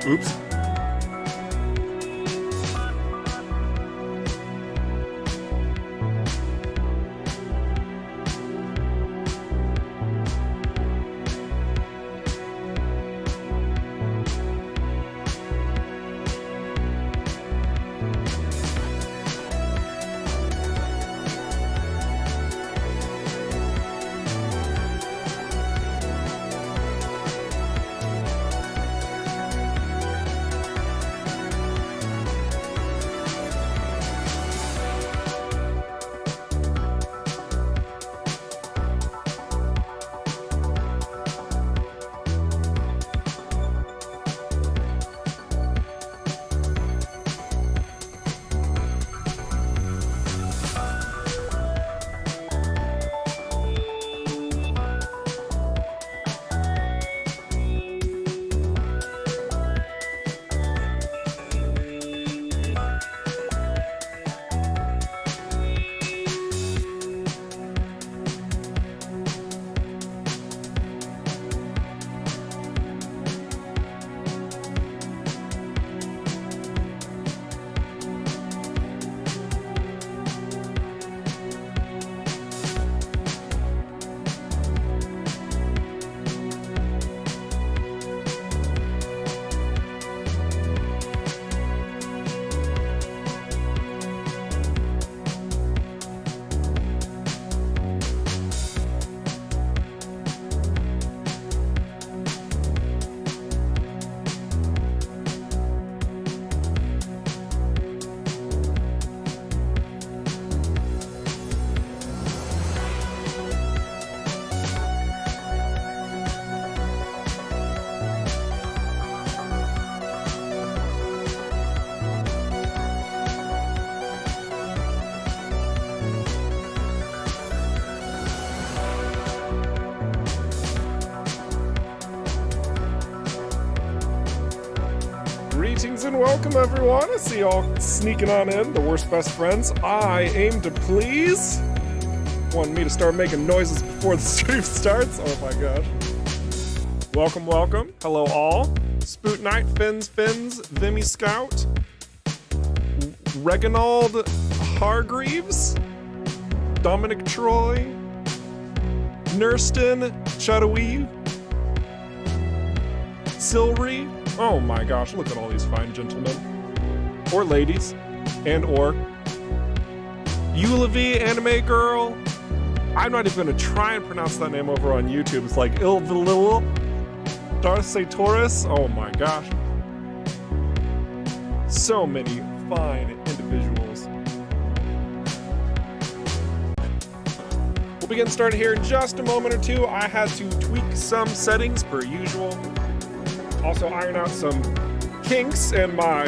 Oops. Greetings and welcome, everyone. I see y'all sneaking on in, the worst best friends. I aim to please. Want me to start making noises before the stream starts? Oh my gosh. Welcome, welcome. Hello all. Spoot Knight, Fins, Vimy Scout, Reginald Hargreaves, Dominic Troy, Nurston Chadawi, Silry. Oh my gosh, look at all these fine gentlemen. Or ladies. And or. Eulavi, Anime Girl. I'm not even gonna try and pronounce that name over on YouTube. It's like Ilvilil. Darce Taurus. Oh my gosh. So many fine individuals. We'll be getting started here in just a moment or two. I had to tweak some settings per usual. Also iron out some kinks in my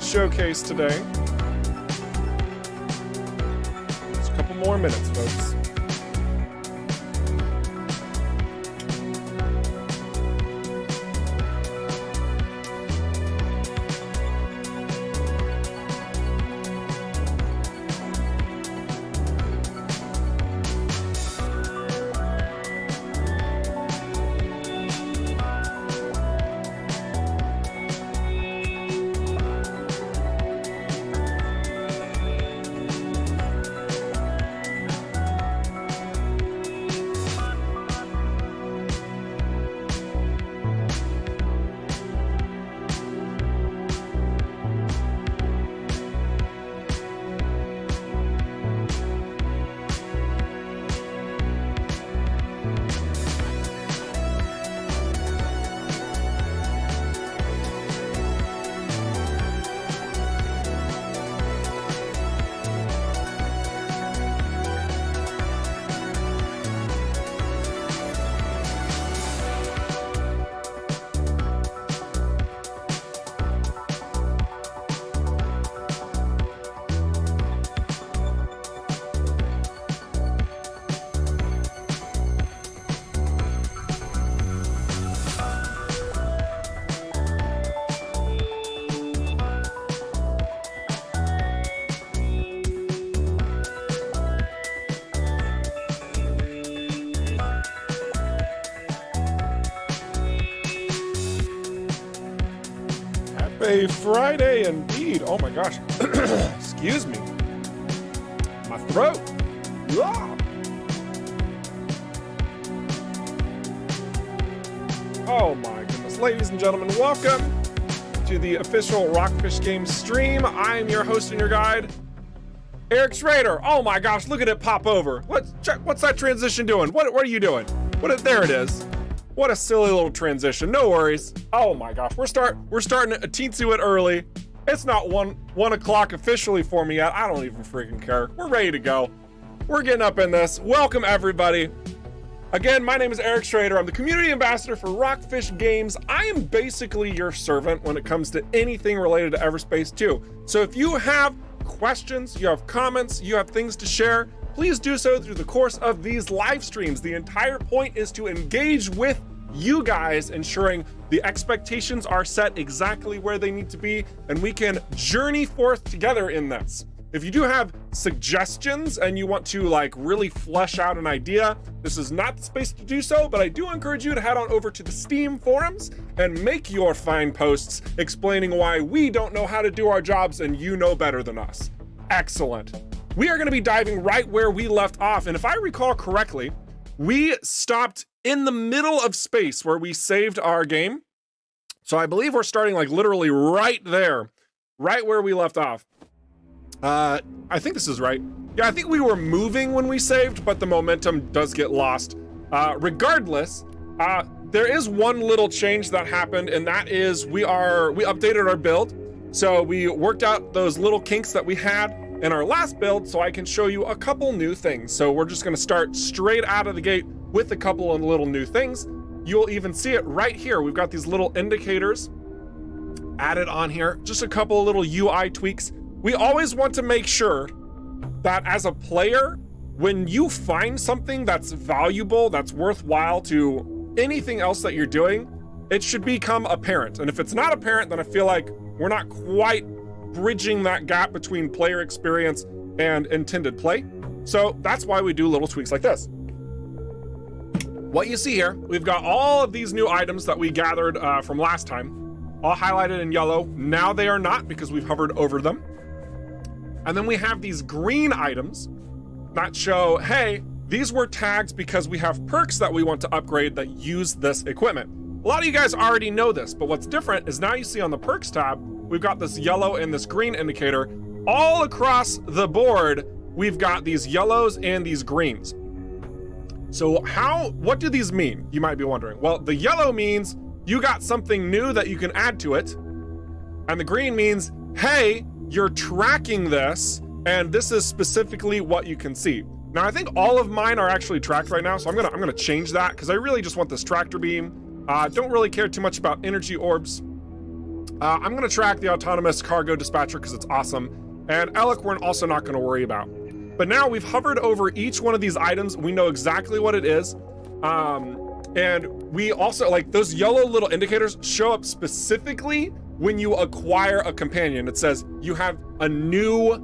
showcase today. Just a couple more minutes, folks. A Friday indeed. Oh my gosh. Excuse me. My throat. Ah. Oh my goodness. Ladies and gentlemen, welcome to the official Rockfish Games stream. I am your host and your guide, Eric Schrader. Oh my gosh, look at it pop over. What's that transition doing? What are you doing? There it is. What a silly little transition. No worries. Oh my gosh, we're starting a teensy bit early. It's not one o'clock officially for me yet. I don't even freaking care. We're ready to go. We're getting up in this. Welcome everybody. Again, my name is Eric Schrader. I'm the community ambassador for Rockfish Games. I am basically your servant when it comes to anything related to EVERSPACE 2. So if you have questions, you have comments, you have things to share, please do so through the course of these live streams. The entire point is to engage with you guys, ensuring the expectations are set exactly where they need to be, and we can journey forth together in this. If you do have suggestions and you want to really flesh out an idea, this is not the space to do so, but I do encourage you to head on over to the Steam forums and make your fine posts explaining why we don't know how to do our jobs and you know better than us. Excellent. We are going to be diving right where we left off, and if I recall correctly, we stopped in the middle of space where we saved our game. So I believe we're starting literally right there, right where we left off. I think this is right. Yeah, I think we were moving when we saved, but the momentum does get lost. Regardless, there is one little change that happened, and that is we updated our build. So we worked out those little kinks that we had in our last build, so I can show you a couple new things. So we're just gonna start straight out of the gate with a couple of little new things. You'll even see it right here. We've got these little indicators added on here, just a couple of little UI tweaks. We always want to make sure that as a player, when you find something that's valuable, that's worthwhile to anything else that you're doing, it should become apparent. And if it's not apparent, then I feel like we're not quite bridging that gap between player experience and intended play. So that's why we do little tweaks like this. What you see here, we've got all of these new items that we gathered from last time, all highlighted in yellow. Now they are not because we've hovered over them. And then we have these green items that show, hey, these were tagged because we have perks that we want to upgrade that use this equipment. A lot of you guys already know this, but what's different is now you see on the perks tab, we've got this yellow and this green indicator. All across the board, we've got these yellows and these greens. So what do these mean? You might be wondering. Well, the yellow means you got something new that you can add to it. And the green means, hey, you're tracking this, and this is specifically what you can see. Now, I think all of mine are actually tracked right now, so I'm gonna change that because I really just want this tractor beam. Don't really care too much about energy orbs. I'm gonna track the autonomous cargo dispatcher because it's awesome, and Alec we're also not gonna worry about. But now we've hovered over each one of these items. We know exactly what it is. And we also, those yellow little indicators show up specifically when you acquire a companion. It says you have a new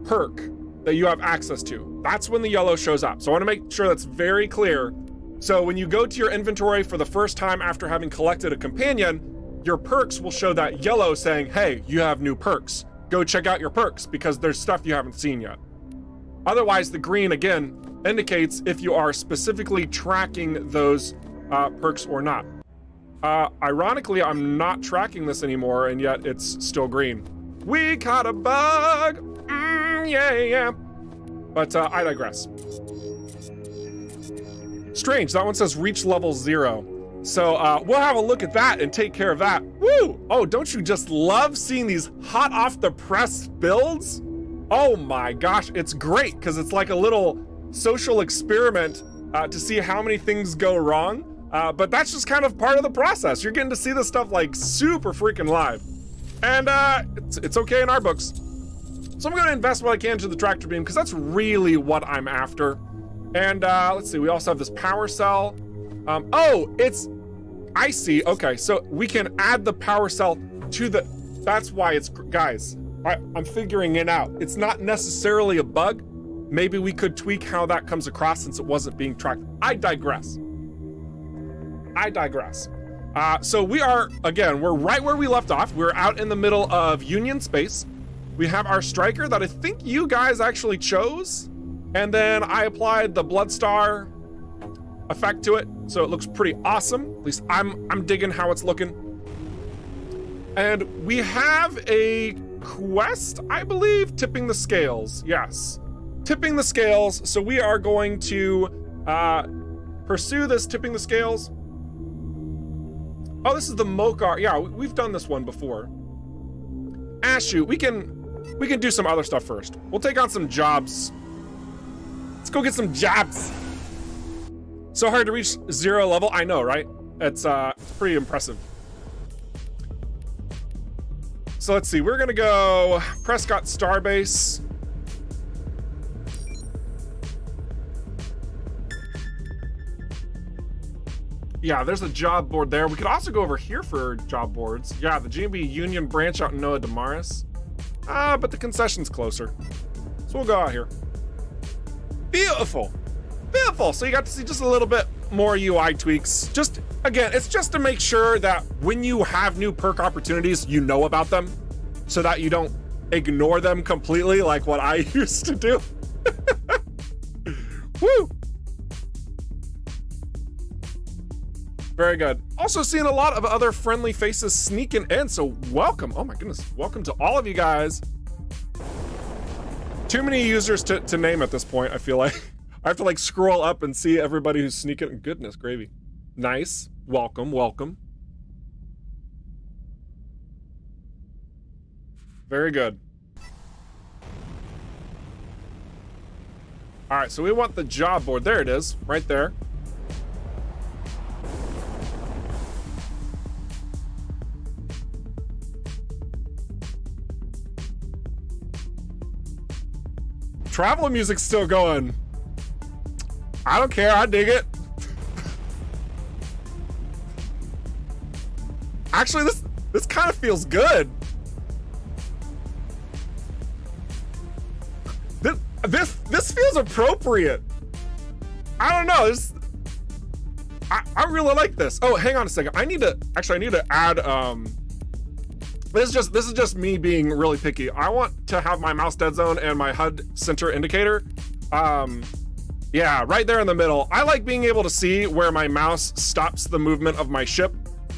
perk that you have access to. That's when the yellow shows up. So I want to make sure that's very clear. So when you go to your inventory for the first time after having collected a companion, your perks will show that yellow saying, hey, you have new perks. Go check out your perks because there's stuff you haven't seen yet. Otherwise, the green, again, indicates if you are specifically tracking those perks or not. Ironically, I'm not tracking this anymore, and yet it's still green. We caught a bug! Yeah. But I digress. Strange, that one says reach level 0. So we'll have a look at that and take care of that. Woo! Oh, don't you just love seeing these hot off the press builds? Oh my gosh, it's great because it's like a little social experiment to see how many things go wrong. But that's just kind of part of the process. You're getting to see this stuff super freaking live. And it's okay in our books. So I'm gonna invest what I can into the tractor beam because that's really what I'm after. And let's see, we also have this power cell. I see, okay, so we can add the power cell to that's why it's, guys, I'm figuring it out. It's not necessarily a bug. Maybe we could tweak how that comes across since it wasn't being tracked. I digress. So we are, again, we're right where we left off. We're out in the middle of Union space. We have our striker that I think you guys actually chose. And then I applied the Bloodstar effect to it. So it looks pretty awesome. At least I'm digging how it's looking. And we have a quest, I believe, tipping the scales. Yes, tipping the scales. So we are going to pursue this tipping the scales. Oh, this is the Mokar. Yeah, we've done this one before. Shoot, we can do some other stuff first. We'll take on some jobs. Let's go get some jobs. So hard to reach 0 level. I know, right? It's pretty impressive. So let's see. We're gonna go Prescott Starbase. Yeah, there's a job board there. We could also go over here for job boards. Yeah, the GMB Union branch out in Noah Damaris. But the concession's closer. So we'll go out here. Beautiful. Beautiful. So you got to see just a little bit more UI tweaks. Just, again, it's just to make sure that when you have new perk opportunities, you know about them so that you don't ignore them completely like what I used to do. Woo! Very good. Also seeing a lot of other friendly faces sneaking in, so welcome. Oh my goodness, welcome to all of you guys. Too many users to name at this point, I feel like. I have to like scroll up and see everybody who's sneaking. Goodness gravy. Nice, welcome, welcome. Very good. All right, so we want the job board. There it is, right there. Travel music's still going. I don't care, I dig it. Actually, this kind of feels good. This feels appropriate. I don't know. I really like this. Oh, hang on a second. I need to add this is just me being really picky. I want to have my mouse dead zone and my HUD center indicator. Yeah, right there in the middle. I like being able to see where my mouse stops the movement of my ship,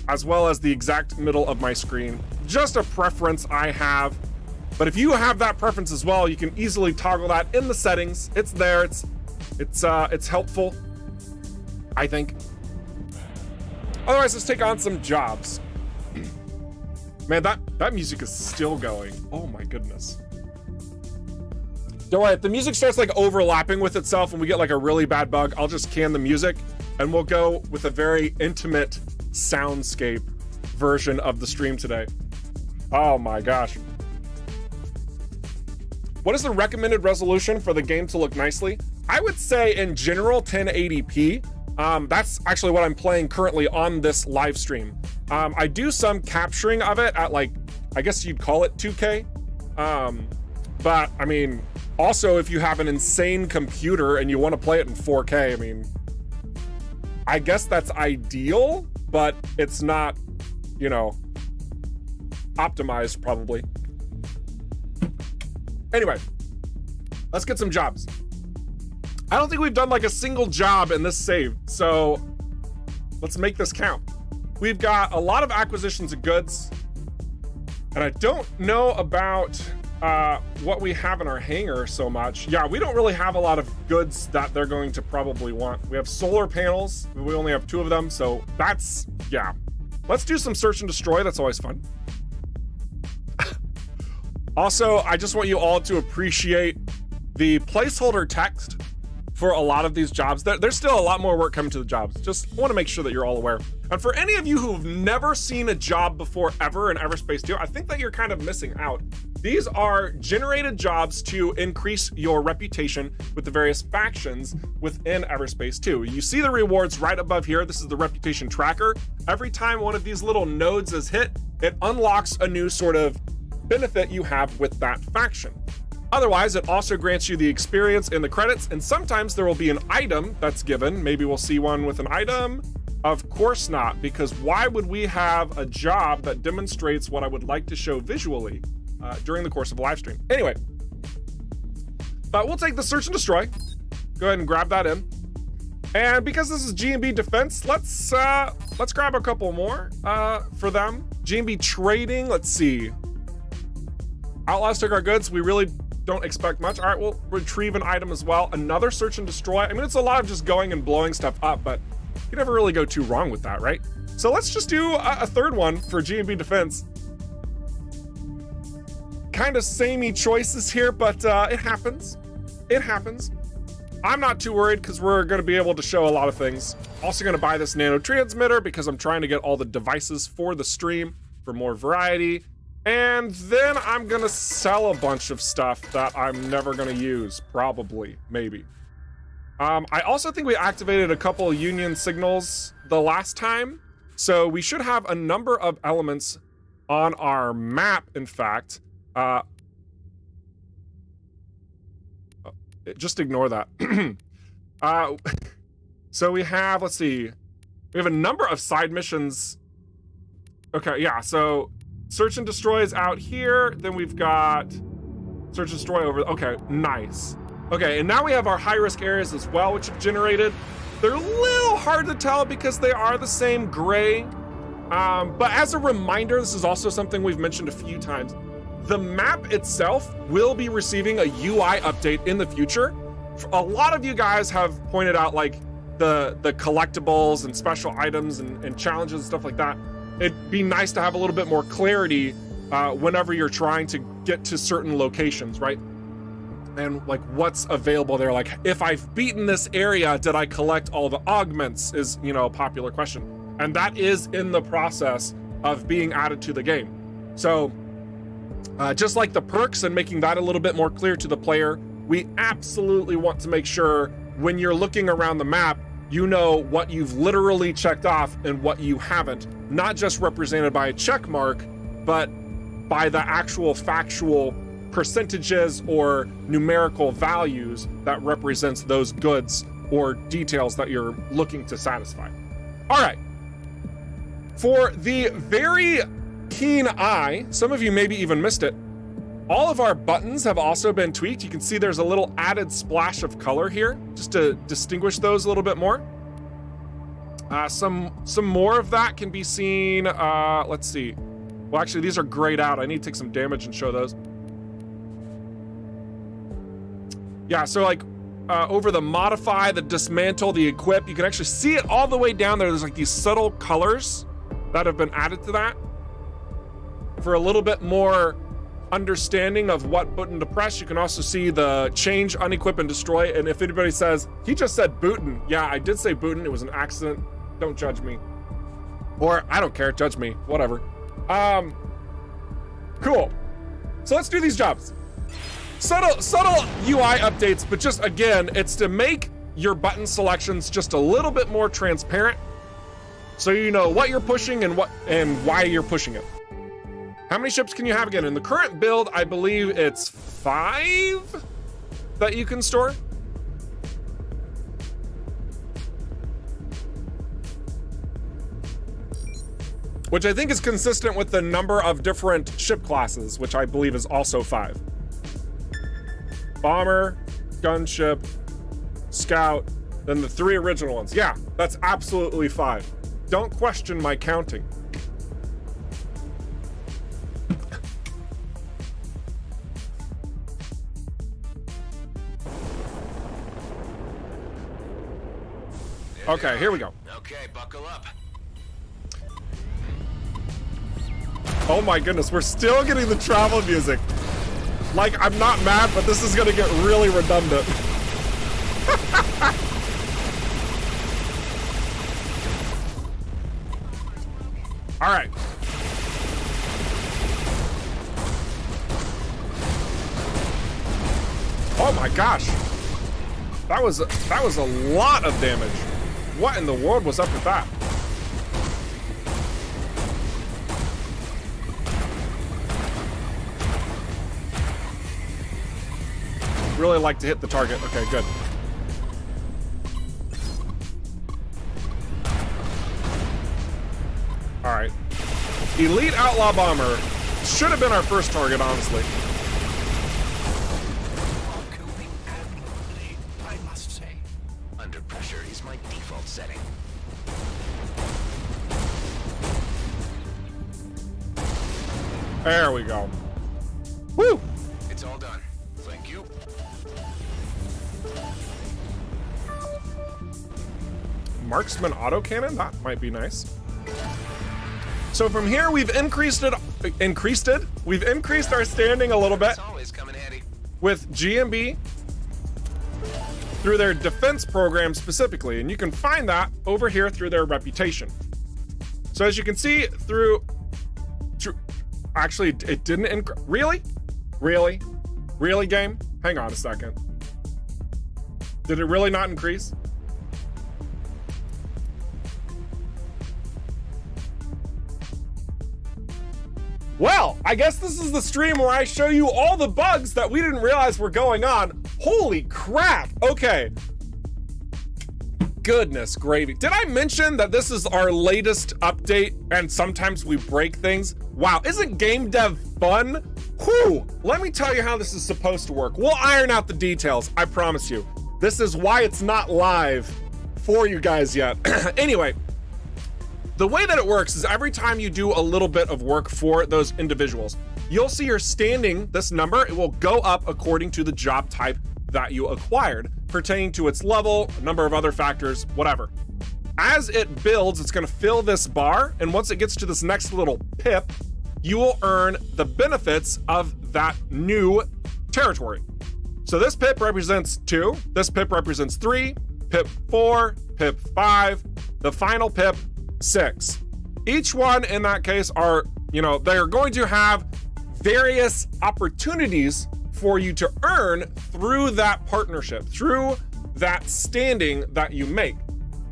as well as the exact middle of my screen. Just a preference I have. But if you have that preference as well, you can easily toggle that in the settings. It's there. It's helpful, I think. Otherwise, let's take on some jobs. Man, that music is still going. Oh my goodness. Don't worry, if the music starts like overlapping with itself and we get like a really bad bug, I'll just can the music and we'll go with a very intimate soundscape version of the stream today. Oh my gosh. What is the recommended resolution for the game to look nicely? I would say in general 1080p. That's actually what I'm playing currently on this live stream. I do some capturing of it at like, I guess you'd call it 2K. But I mean, also if you have an insane computer and you want to play it in 4K, I mean, I guess that's ideal, but it's not, you know, optimized probably. Anyway, let's get some jobs. I don't think we've done like a single job in this save, so let's make this count. We've got a lot of acquisitions of goods, and I don't know about what we have in our hangar so much. Yeah, we don't really have a lot of goods that they're going to probably want. We have solar panels, we only have 2 of them, so that's, yeah. Let's do some search and destroy, that's always fun. Also, I just want you all to appreciate the placeholder text for a lot of these jobs. There's still a lot more work coming to the jobs. Just want to make sure that you're all aware. And for any of you who've never seen a job before ever in EVERSPACE 2, I think that you're kind of missing out. These are generated jobs to increase your reputation with the various factions within EVERSPACE 2. You see the rewards right above here. This is the reputation tracker. Every time one of these little nodes is hit, it unlocks a new sort of benefit you have with that faction. Otherwise, it also grants you the experience in the credits, and sometimes there will be an item that's given. Maybe we'll see one with an item. Of course not, because why would we have a job that demonstrates what I would like to show visually during the course of a live stream? Anyway, but we'll take the search and destroy. Go ahead and grab that in. And because this is G&B Defense, let's grab a couple more for them. G&B Trading, let's see. Outlaws took our goods. We really don't expect much. All right, we'll retrieve an item as well. Another search and destroy. I mean, it's a lot of just going and blowing stuff up, but you never really go too wrong with that, right? So let's just do a third one for G&B Defense. Kind of samey choices here, but it happens. It happens. I'm not too worried because we're going to be able to show a lot of things. Also going to buy this nano transmitter because I'm trying to get all the devices for the stream for more variety. And then I'm going to sell a bunch of stuff that I'm never going to use, probably, maybe. I also think we activated a couple union signals the last time. So we should have a number of elements on our map, in fact. Just ignore that. So we have, let's see. We have a number of side missions. Okay, yeah, so search and destroy is out here. Then we've got search and destroy over, okay, nice. Okay, and now we have our high risk areas as well, which have generated. They're a little hard to tell because they are the same gray. But as a reminder, this is also something we've mentioned a few times. The map itself will be receiving a UI update in the future. A lot of you guys have pointed out like the collectibles and special items and challenges and stuff like that. It'd be nice to have a little bit more clarity whenever you're trying to get to certain locations, right? And like what's available there. Like if I've beaten this area, did I collect all the augments is, you know, a popular question. And that is in the process of being added to the game. So just like the perks and making that a little bit more clear to the player, we absolutely want to make sure when you're looking around the map, you know what you've literally checked off and what you haven't, not just represented by a check mark, but by the actual factual percentages or numerical values that represents those goods or details that you're looking to satisfy. All right. For the very keen eye, some of you maybe even missed it, all of our buttons have also been tweaked. You can see there's a little added splash of color here just to distinguish those a little bit more. Some more of that can be seen. Let's see. Well, actually, these are grayed out. I need to take some damage and show those. Yeah, so like over the modify, the dismantle, the equip, you can actually see it all the way down there. There's like these subtle colors that have been added to that for a little bit more understanding of what button to press. You can also see the change, unequip, and destroy. And if anybody says, he just said bootin'. Yeah, I did say bootin'. It was an accident. Don't judge me. Or I don't care, judge me, whatever. Cool. So let's do these jobs. Subtle UI updates, but just again, it's to make your button selections just a little bit more transparent so you know what you're pushing and why you're pushing it. How many ships can you have again? In the current build, I believe it's 5 that you can store. Which I think is consistent with the number of different ship classes, which I believe is also 5. Bomber, gunship, scout, then the 3 original ones. Yeah, that's absolutely 5. Don't question my counting. Okay, here we go. Okay, buckle up. Oh my goodness, we're still getting the travel music. Like, I'm not mad, but this is gonna get really redundant. All right. Oh my gosh. That was a lot of damage. What in the world was up with that? Really like to hit the target. Okay, good. Elite Outlaw Bomber should have been our first target, honestly. Coping admirably, I must say. Under pressure is my default setting. There we go. Woo! It's all done. Thank you. Marksman autocannon? That might be nice. So from here, we've increased our standing a little bit It's always come in handy. with GMB through their defense program specifically, and you can find that over here through their reputation. So as you can see actually, it didn't really game? Hang on a second. Did it really not increase? Well, I guess this is the stream where I show you all the bugs that we didn't realize were going on. Holy crap. Okay. Goodness gravy. Did I mention that this is our latest update and sometimes we break things? Wow, isn't game dev fun? Whew. Let me tell you how this is supposed to work. We'll iron out the details, I promise you. This is why it's not live for you guys yet. Anyway, the way that it works is every time you do a little bit of work for those individuals, you'll see your standing, this number, it will go up according to the job type that you acquired, pertaining to its level, a number of other factors, whatever. As it builds, it's gonna fill this bar, and once it gets to this next little pip, you will earn the benefits of that new territory. So this pip represents 2, this pip represents 3, pip 4, pip 5, the final pip 6. Each one in that case are, they're going to have various opportunities for you to earn through that partnership, through that standing that you make.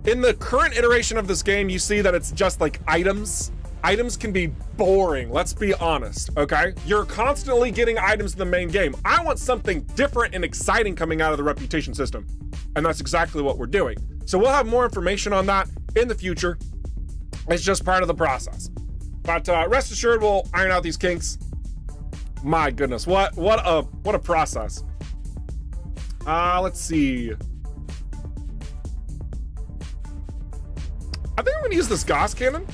In the current iteration of this game, you see that it's just like items. Items can be boring, let's be honest, okay? You're constantly getting items in the main game. I want something different and exciting coming out of the reputation system. And that's exactly what we're doing. So we'll have more information on that in the future. It's just part of the process. But rest assured, we'll iron out these kinks. My goodness, what a process. Let's see. I think I'm gonna use this Gauss cannon.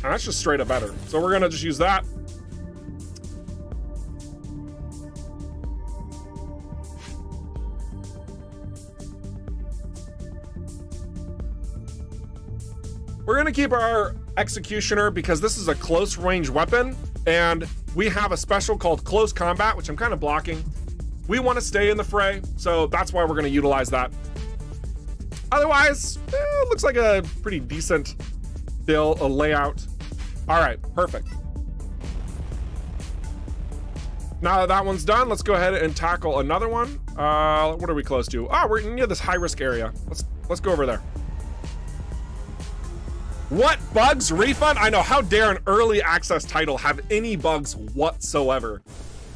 And that's just straight up better. So we're gonna just use that. We're gonna keep our executioner because this is a close range weapon and we have a special called close combat, which I'm kind of blocking. We want to stay in the fray, so that's why we're gonna utilize that. Otherwise, it looks like a pretty decent layout. All right, perfect. Now that that one's done, let's go ahead and tackle another one. What are we close to? Oh, we're near this high risk area. Let's go over there. What bugs? Refund? I know, how dare an early access title have any bugs whatsoever?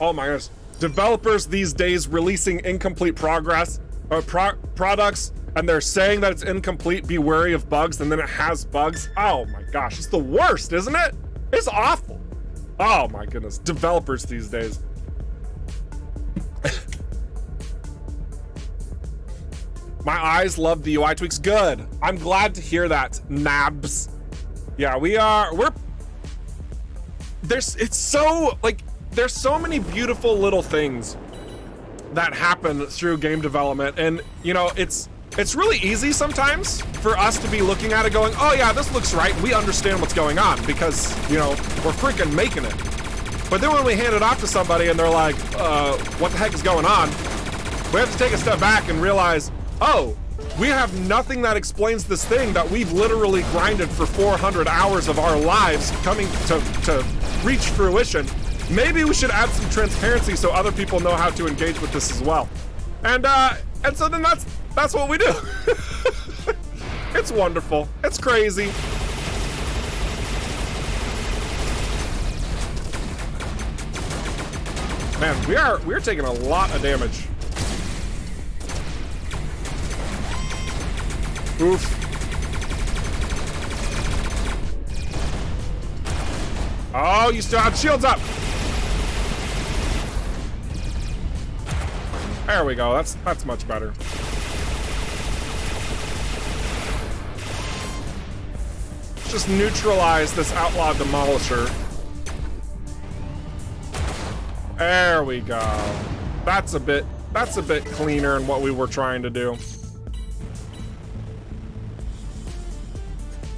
Oh my goodness. Developers these days releasing incomplete products, and they're saying that it's incomplete, be wary of bugs, and then it has bugs. Oh my gosh, it's the worst, isn't it? It's awful. Oh my goodness, developers these days. My eyes love the UI tweaks. Good. I'm glad to hear that, Nabs. Yeah, there's so many beautiful little things that happen through game development. And it's really easy sometimes for us to be looking at it going, oh yeah, this looks right. We understand what's going on because, we're freaking making it. But then when we hand it off to somebody and they're like, what the heck is going on? We have to take a step back and realize, oh, we have nothing that explains this thing that we've literally grinded for 400 hours of our lives coming to reach fruition. Maybe we should add some transparency so other people know how to engage with this as well. And so then that's what we do. It's wonderful. It's crazy. Man, we're taking a lot of damage. Oof. Oh, you still have shields up. There we go. That's much better. Just neutralize this outlaw demolisher. There we go. That's a bit cleaner than what we were trying to do.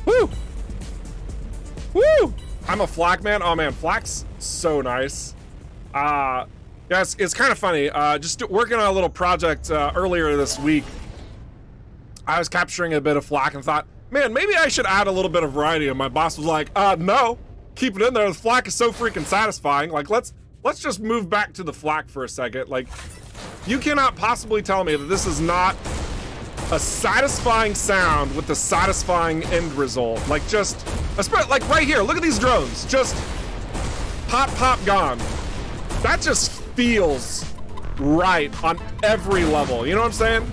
Woo! Woo! I'm a flak man. Oh man, flak's so nice. Yes, it's kind of funny. Just working on a little project earlier this week. I was capturing a bit of flak and thought, man, maybe I should add a little bit of variety. And my boss was like, no, keep it in there. The flak is so freaking satisfying. Like, let's just move back to the flak for a second. Like, you cannot possibly tell me that this is not a satisfying sound with the satisfying end result. Like, just, like right here, look at these drones. Just pop, pop, gone. That just feels right on every level. You know what I'm saying?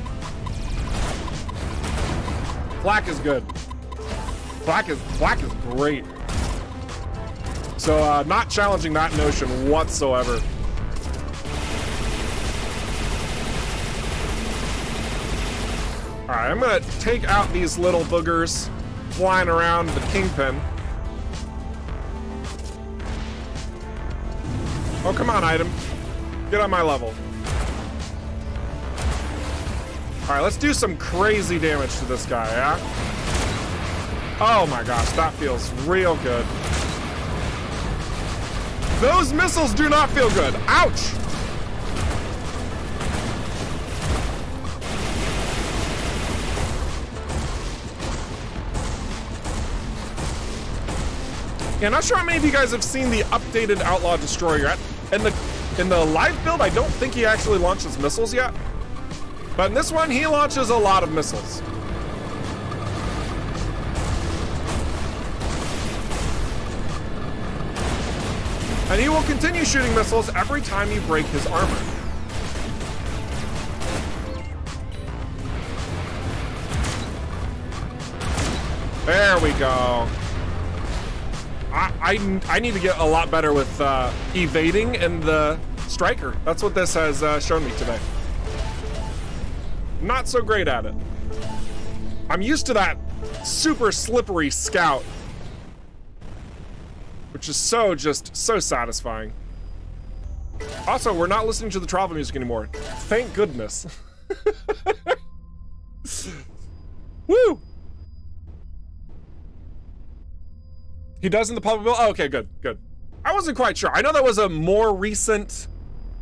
Flak is good. Flak is great. So not challenging that notion whatsoever. All right, I'm gonna take out these little boogers flying around the kingpin. Oh, come on, item. Get on my level. All right, let's do some crazy damage to this guy, yeah? Oh my gosh, that feels real good. Those missiles do not feel good. Ouch! Yeah, not sure how many of you guys have seen the updated Outlaw Destroyer yet. In the live build, I don't think he actually launches missiles yet. But in this one, he launches a lot of missiles. And he will continue shooting missiles every time you break his armor. There we go. I need to get a lot better with evading and the striker. That's what this has shown me today. Not so great at it. I'm used to that super slippery scout, which is so satisfying. Also, we're not listening to the travel music anymore. Thank goodness. Woo! He does in the public build? Oh, okay, good. I wasn't quite sure. I know that was a more recent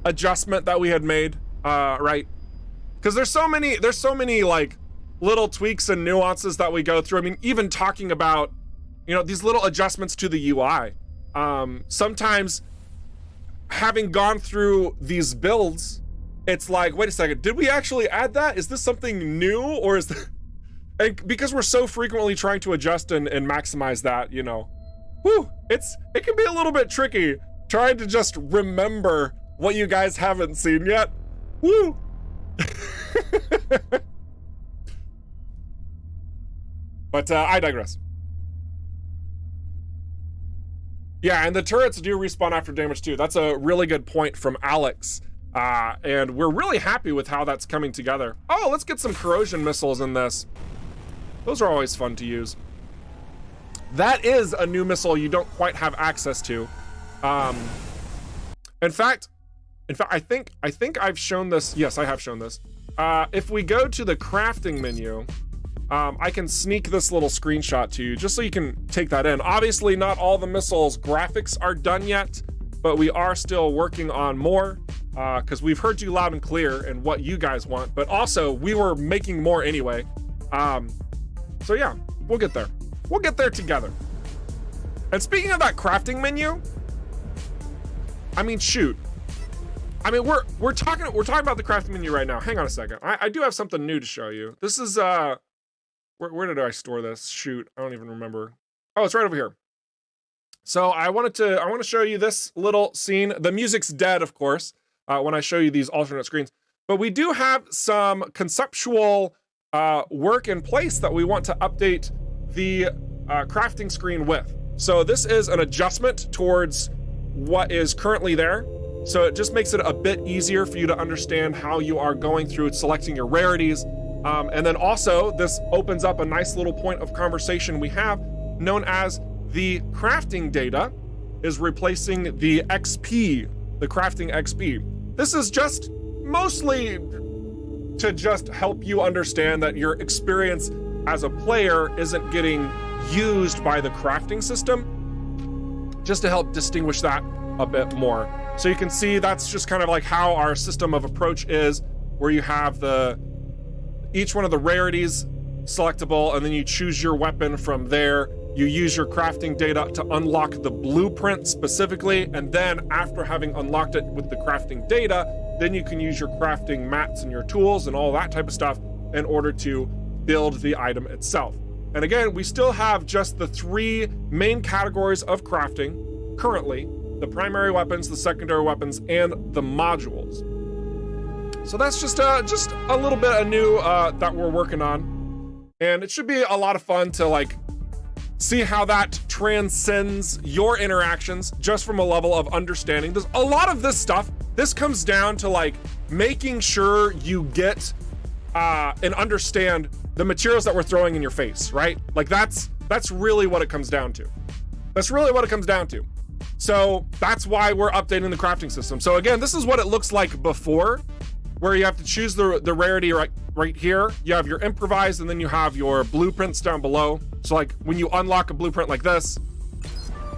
adjustment that we had made, right? Because there's so many like little tweaks and nuances that we go through. I mean, even talking about, you know, these little adjustments to the UI. Sometimes having gone through these builds, it's like, wait a second, did we actually add that? Is this something new, or is that? And because we're so frequently trying to adjust and maximize that, you know, whew, it can be a little bit tricky trying to just remember what you guys haven't seen yet. Woo! But I digress. Yeah, and the turrets do respawn after damage too. That's a really good point from Alex. And we're really happy with how that's coming together. Oh, let's get some corrosion missiles in this. Those are always fun to use. That is a new missile you don't quite have access to. In fact, I think I've shown this. Yes, I have shown this. If we go to the crafting menu, I can sneak this little screenshot to you just so you can take that in. Obviously, not all the missiles graphics are done yet, but we are still working on more because we've heard you loud and clear and what you guys want, but also we were making more anyway. So yeah, we'll get there. We'll get there together. And speaking of that crafting menu, I mean, shoot. I mean, we're talking about the crafting menu right now. Hang on a second. I do have something new to show you. This is where did I store this? Shoot, I don't even remember. Oh, it's right over here. So I want to show you this little scene. The music's dead, of course, when I show you these alternate screens. But we do have some conceptual work in place that we want to update the crafting screen with. So this is an adjustment towards what is currently there. So it just makes it a bit easier for you to understand how you are going through selecting your rarities. And then also this opens up a nice little point of conversation we have known as the crafting data is replacing the XP, the crafting XP. This is just mostly to just help you understand that your experience as a player isn't getting used by the crafting system, just to help distinguish that a bit more. So you can see that's just kind of like how our system of approach is, where you have each one of the rarities selectable, and then you choose your weapon from there. You use your crafting data to unlock the blueprint specifically, and then after having unlocked it with the crafting data, then you can use your crafting mats and your tools and all that type of stuff in order to build the item itself. And again, we still have just the 3 main categories of crafting currently: the primary weapons, the secondary weapons, and the modules. So that's just a little bit of new that we're working on. And it should be a lot of fun to like see how that transcends your interactions just from a level of understanding. There's a lot of this stuff. This comes down to like making sure you get and understand the materials that we're throwing in your face, right? Like that's really what it comes down to. That's really what it comes down to. So that's why we're updating the crafting system. So again, this is what it looks like before, where you have to choose the rarity right here. You have your improvised, and then you have your blueprints down below. So like when you unlock a blueprint like this,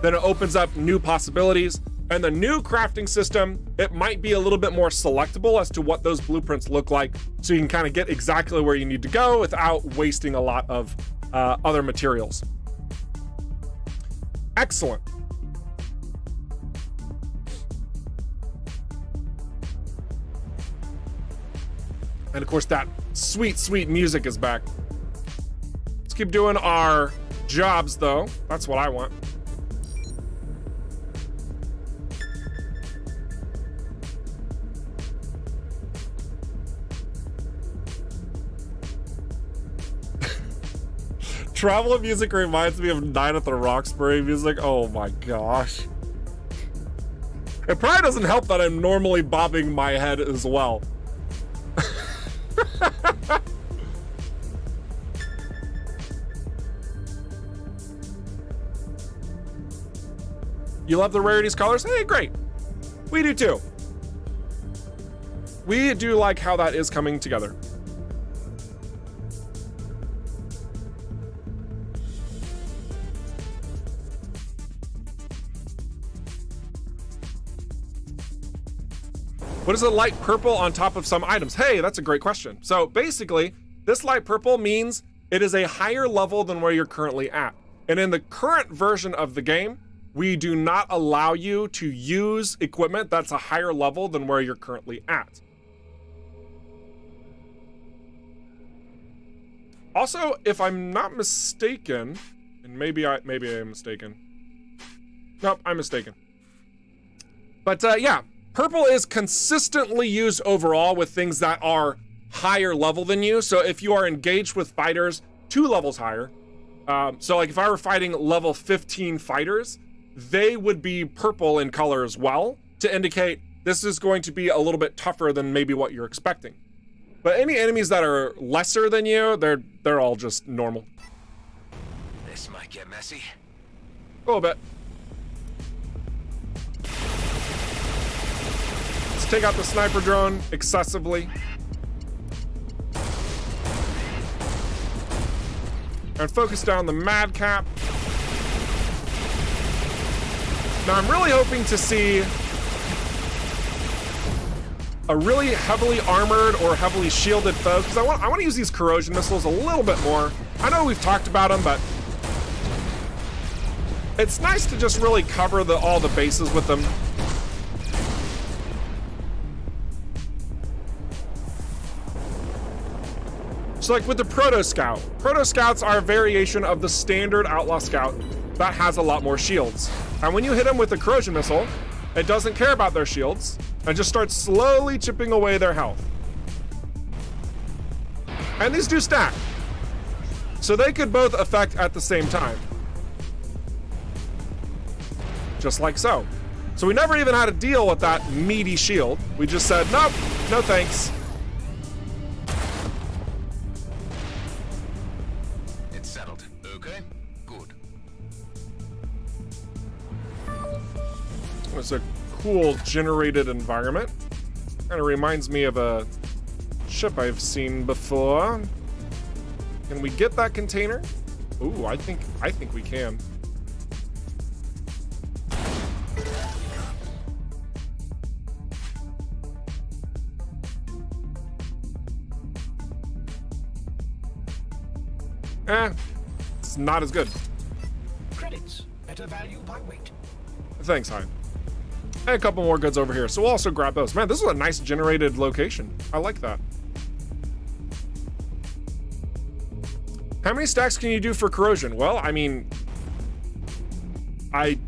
then it opens up new possibilities. And the new crafting system, it might be a little bit more selectable as to what those blueprints look like, so you can kind of get exactly where you need to go without wasting a lot of other materials. Excellent. And of course that sweet, sweet music is back. Let's keep doing our jobs though. That's what I want. Travel music reminds me of Night at the Roxbury music. Oh my gosh. It probably doesn't help that I'm normally bobbing my head as well. You love the rarities colors? Hey, great. We do too. We do like how that is coming together. What is a light purple on top of some items? Hey, that's a great question. So basically, this light purple means it is a higher level than where you're currently at. And in the current version of the game, we do not allow you to use equipment that's a higher level than where you're currently at. Also, if I'm not mistaken, and maybe I am mistaken. Nope, I'm mistaken. But yeah. Purple is consistently used overall with things that are higher level than you. So if you are engaged with fighters 2 levels higher, so like if I were fighting level 15 fighters, they would be purple in color as well, to indicate this is going to be a little bit tougher than maybe what you're expecting. But any enemies that are lesser than you, they're all just normal. This might get messy. A little bit. Take out the sniper drone excessively. And focus down the madcap. Now I'm really hoping to see a really heavily armored or heavily shielded foe, because I want to use these corrosion missiles a little bit more. I know we've talked about them, but it's nice to just really cover all the bases with them. So like with the Proto Scouts are a variation of the standard Outlaw Scout that has a lot more shields. And when you hit them with a corrosion missile, it doesn't care about their shields and just starts slowly chipping away their health. And these do stack. So they could both affect at the same time. just like so. So we never even had to deal with that meaty shield. We just said, nope, no thanks. It's settled. Okay, good. It's a cool generated environment. Kind of reminds me of a ship I've seen before. Can we get that container? Ooh, I think we can. It's not as good. Credits. Better value by weight. Thanks, Hyde. And a couple more goods over here, so we'll also grab those. Man, this is a nice generated location. I like that. How many stacks can you do for corrosion? Well, I mean, I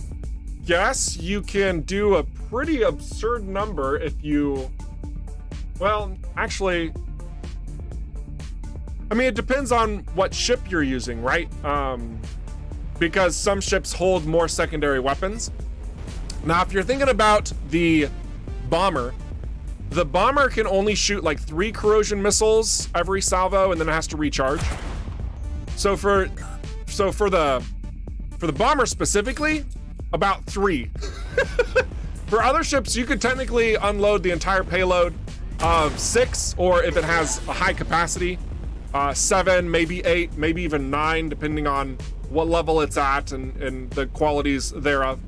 guess you can do a pretty absurd number if you, well, actually, I mean, it depends on what ship you're using, right? Because some ships hold more secondary weapons. Now, if you're thinking about the bomber can only shoot like 3 corrosion missiles every salvo, and then it has to recharge. So for the bomber specifically, about 3. For other ships, you could technically unload the entire payload of 6, or if it has a high capacity, 7, maybe 8, maybe even 9, depending on what level it's at and the qualities thereof.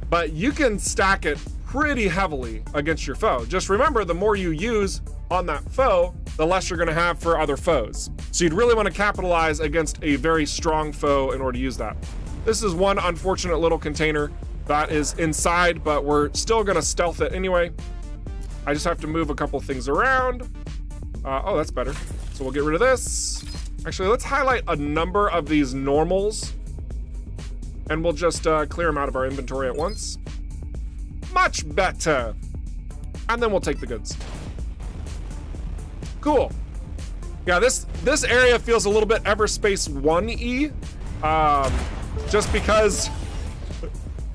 But you can stack it pretty heavily against your foe. Just remember, the more you use on that foe, the less you're gonna have for other foes. So you'd really want to capitalize against a very strong foe in order to use that. This is one unfortunate little container that is inside, but we're still gonna stealth it anyway. I just have to move a couple things around. Oh, that's better. So we'll get rid of this. Actually, let's highlight a number of these normals, and we'll just clear them out of our inventory at once. Much better. And then we'll take the goods. Cool. Yeah, this area feels a little bit EVERSPACE 1E.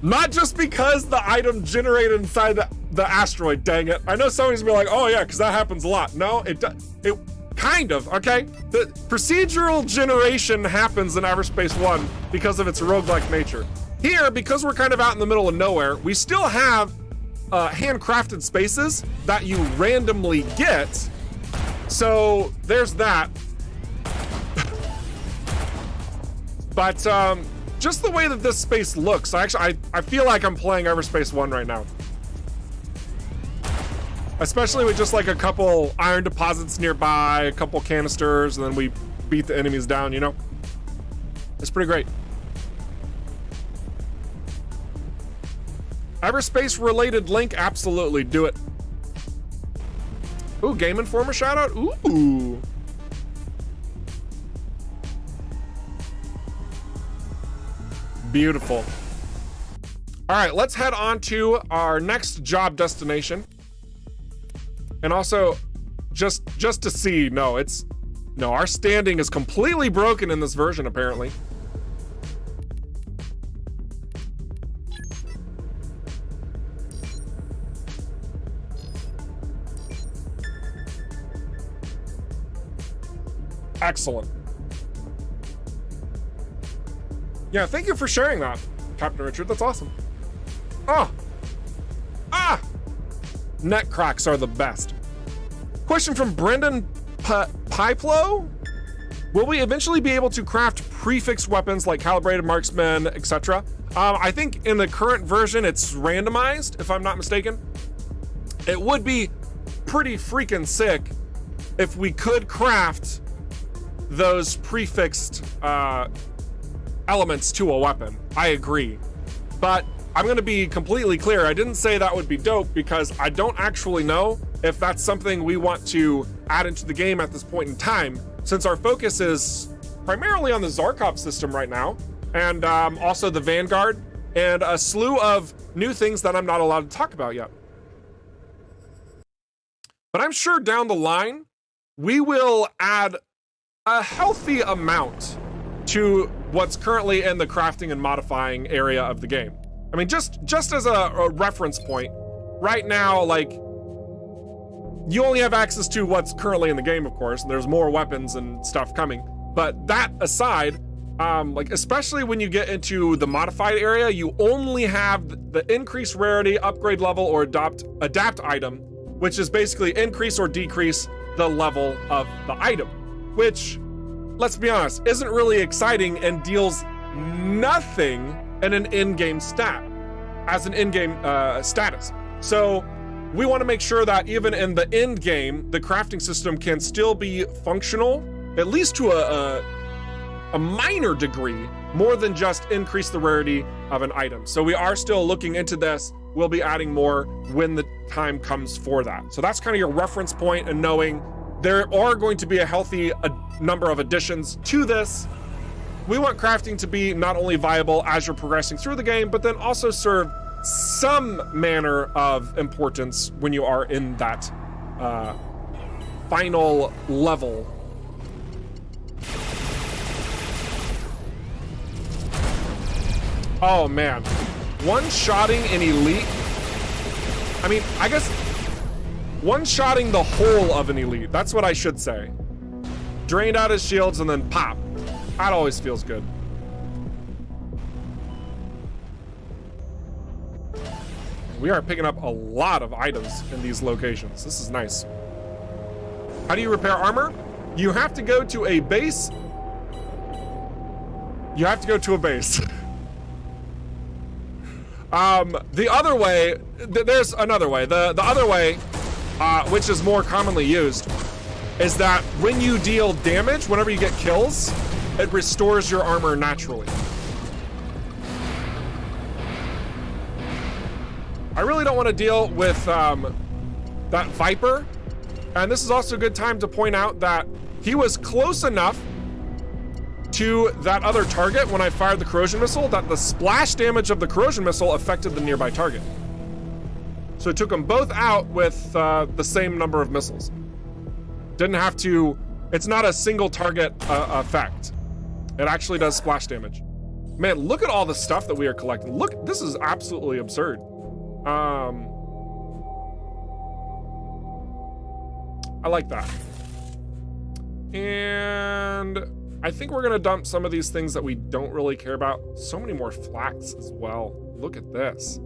Not just because the item generated inside the asteroid, dang it. I know somebody's gonna be like, oh yeah, because that happens a lot. No, it kind of, okay? The procedural generation happens in EVERSPACE 1 because of its roguelike nature. Here, because we're kind of out in the middle of nowhere, we still have handcrafted spaces that you randomly get. So there's that. But just the way that this space looks, I feel like I'm playing EVERSPACE 1 right now. Especially with just like a couple iron deposits nearby, a couple canisters, and then we beat the enemies down, you know? It's pretty great. EVERSPACE related link, absolutely, do it. Ooh, Game Informer shout out. Ooh. Beautiful. All right, let's head on to our next job destination. And also, just to see, no, our standing is completely broken in this version, apparently. Excellent. Yeah, thank you for sharing that, Captain Richard. That's awesome. Oh. Ah! Net cracks are the best. Question from Brendan Piplo. Will we eventually be able to craft prefix weapons like calibrated marksmen, etc.? I think in the current version it's randomized, if I'm not mistaken. It would be pretty freaking sick if we could craft those prefixed elements to a weapon. I agree. But I'm gonna be completely clear. I didn't say that would be dope because I don't actually know if that's something we want to add into the game at this point in time, since our focus is primarily on the Zarkov system right now, and also the Vanguard, and a slew of new things that I'm not allowed to talk about yet. But I'm sure down the line, we will add a healthy amount to what's currently in the crafting and modifying area of the game. I mean, just as a reference point, right now, like, you only have access to what's currently in the game, of course, and there's more weapons and stuff coming. But that aside, like, especially when you get into the modified area, you only have the increased rarity, upgrade level, or adapt item, which is basically increase or decrease the level of the item, which, let's be honest, isn't really exciting and deals nothing in an in-game stat, as an in-game status. So we want to make sure that even in the end game, the crafting system can still be functional, at least to a minor degree, more than just increase the rarity of an item. So we are still looking into this. We'll be adding more when the time comes for that. So that's kind of your reference point, and knowing there are going to be a healthy number of additions to this. We want crafting to be not only viable as you're progressing through the game, but then also serve some manner of importance when you are in that final level. Oh man, one-shotting an elite. I mean, I guess one-shotting the whole of an elite. That's what I should say. Drained out his shields and then pop. That always feels good. We are picking up a lot of items in these locations. This is nice. How do you repair armor? You have to go to a base. You have to go to a base. The other way, there's another way. The other way, which is more commonly used, is that when you deal damage, whenever you get kills, it restores your armor naturally. I really don't want to deal with that Viper. And this is also a good time to point out that he was close enough to that other target when I fired the corrosion missile that the splash damage of the corrosion missile affected the nearby target. So it took them both out with the same number of missiles. Didn't have to, it's not a single target effect. It actually does splash damage. Man, look at all the stuff that we are collecting. Look, this is absolutely absurd. I like that. And I think we're gonna dump some of these things that we don't really care about. So many more flax as well. Look at this.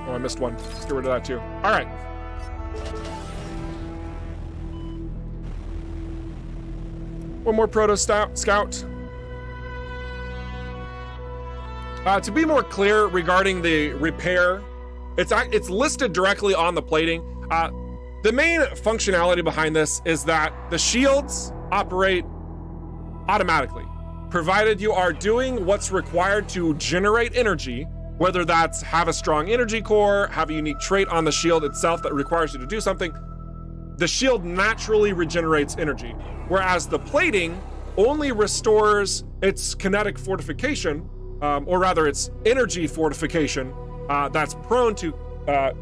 Oh, I missed one. Let's get rid of that too. All right. One more proto scout. To be more clear regarding the repair, it's listed directly on the plating. The main functionality behind this is that the shields operate automatically, provided you are doing what's required to generate energy, whether that's have a strong energy core, have a unique trait on the shield itself that requires you to do something. The shield naturally regenerates energy, whereas the plating only restores its kinetic fortification, or rather its energy fortification, that's prone to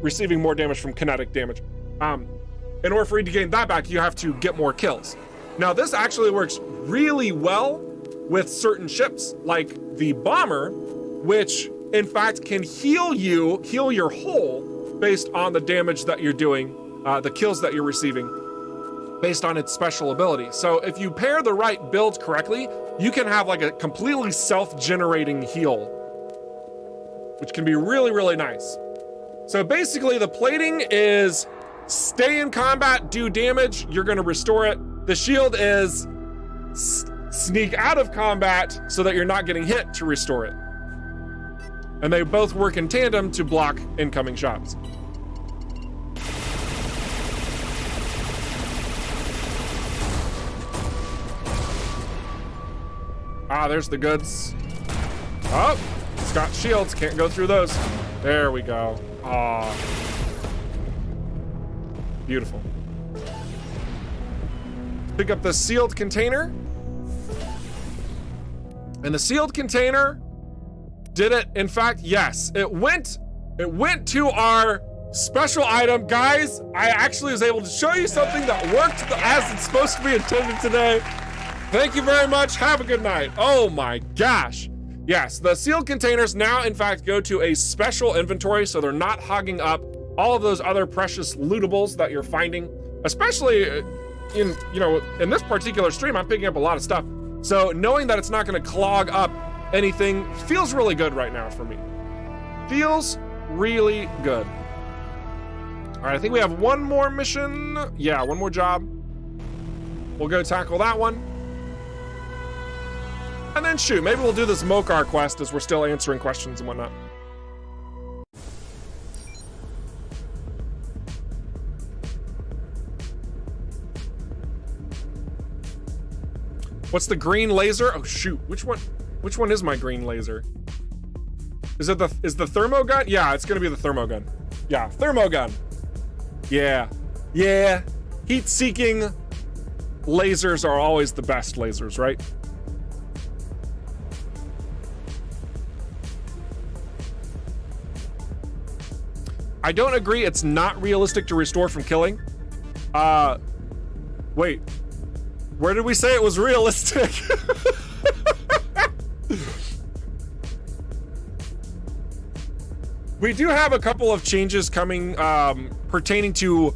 receiving more damage from kinetic damage. In order for you to gain that back, you have to get more kills. Now, this actually works really well with certain ships, like the bomber, which in fact can heal your hull based on the damage that you're doing, the kills that you're receiving, based on its special ability. So if you pair the right build correctly, you can have like a completely self-generating heal, which can be really, really nice. So basically the plating is stay in combat, do damage, you're gonna restore it. The shield is sneak out of combat so that you're not getting hit to restore it. And they both work in tandem to block incoming shots. Ah, there's the goods. Oh, it's got shields, can't go through those. There we go. Ah, beautiful. Pick up the sealed container. And the sealed container, did it in fact? Yes, it went to our Special item, guys. I actually was able to show you something that worked as it's supposed to be intended today. Thank you very much. Have a good night. Oh my gosh. Yes, the sealed containers now in fact go to a special inventory, so they're not hogging up all of those other precious lootables that you're finding, especially in, you know, in this particular stream, I'm picking up a lot of stuff. So knowing that it's not gonna clog up anything feels really good right now for me. Feels really good. All right, I think we have one more mission. Yeah, one more job. We'll go tackle that one. And then shoot, maybe we'll do this Mokar quest as we're still answering questions and whatnot. What's the green laser? Oh shoot, which one is my green laser? Is the thermogun? Yeah, it's gonna be the thermogun. Yeah, thermogun. Yeah, yeah. Heat-seeking lasers are always the best lasers, right? I don't agree it's not realistic to restore from killing. Wait. Where did we say it was realistic? We do have a couple of changes coming pertaining to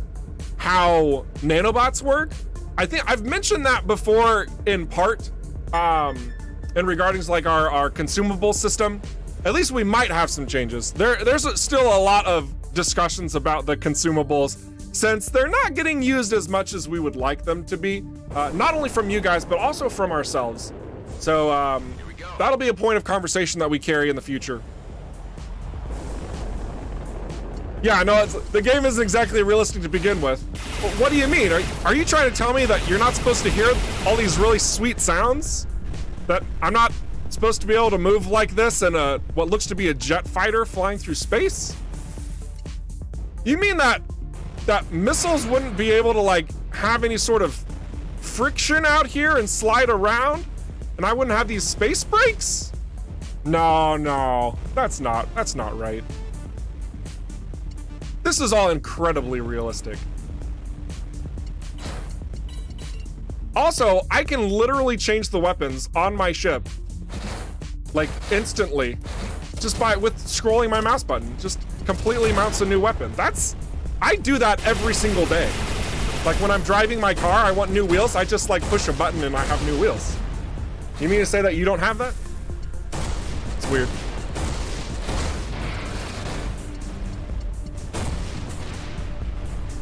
how nanobots work. I think I've mentioned that before in part in regarding to like our consumable system. At least we might have some changes. There's still a lot of discussions about the consumables since they're not getting used as much as we would like them to be, not only from you guys, but also from ourselves. So that'll be a point of conversation that we carry in the future. Yeah, no, the game isn't exactly realistic to begin with. Well, what do you mean? Are you trying to tell me that you're not supposed to hear all these really sweet sounds? That I'm not supposed to be able to move like this in a what looks to be a jet fighter flying through space? You mean that missiles wouldn't be able to like have any sort of friction out here and slide around, and I wouldn't have these space brakes? No, that's not right. This is all incredibly realistic. Also, I can literally change the weapons on my ship, like instantly, just with scrolling my mouse button. Just completely mounts a new weapon. I do that every single day. Like when I'm driving my car, I want new wheels. I just like push a button and I have new wheels. You mean to say that you don't have that? It's weird.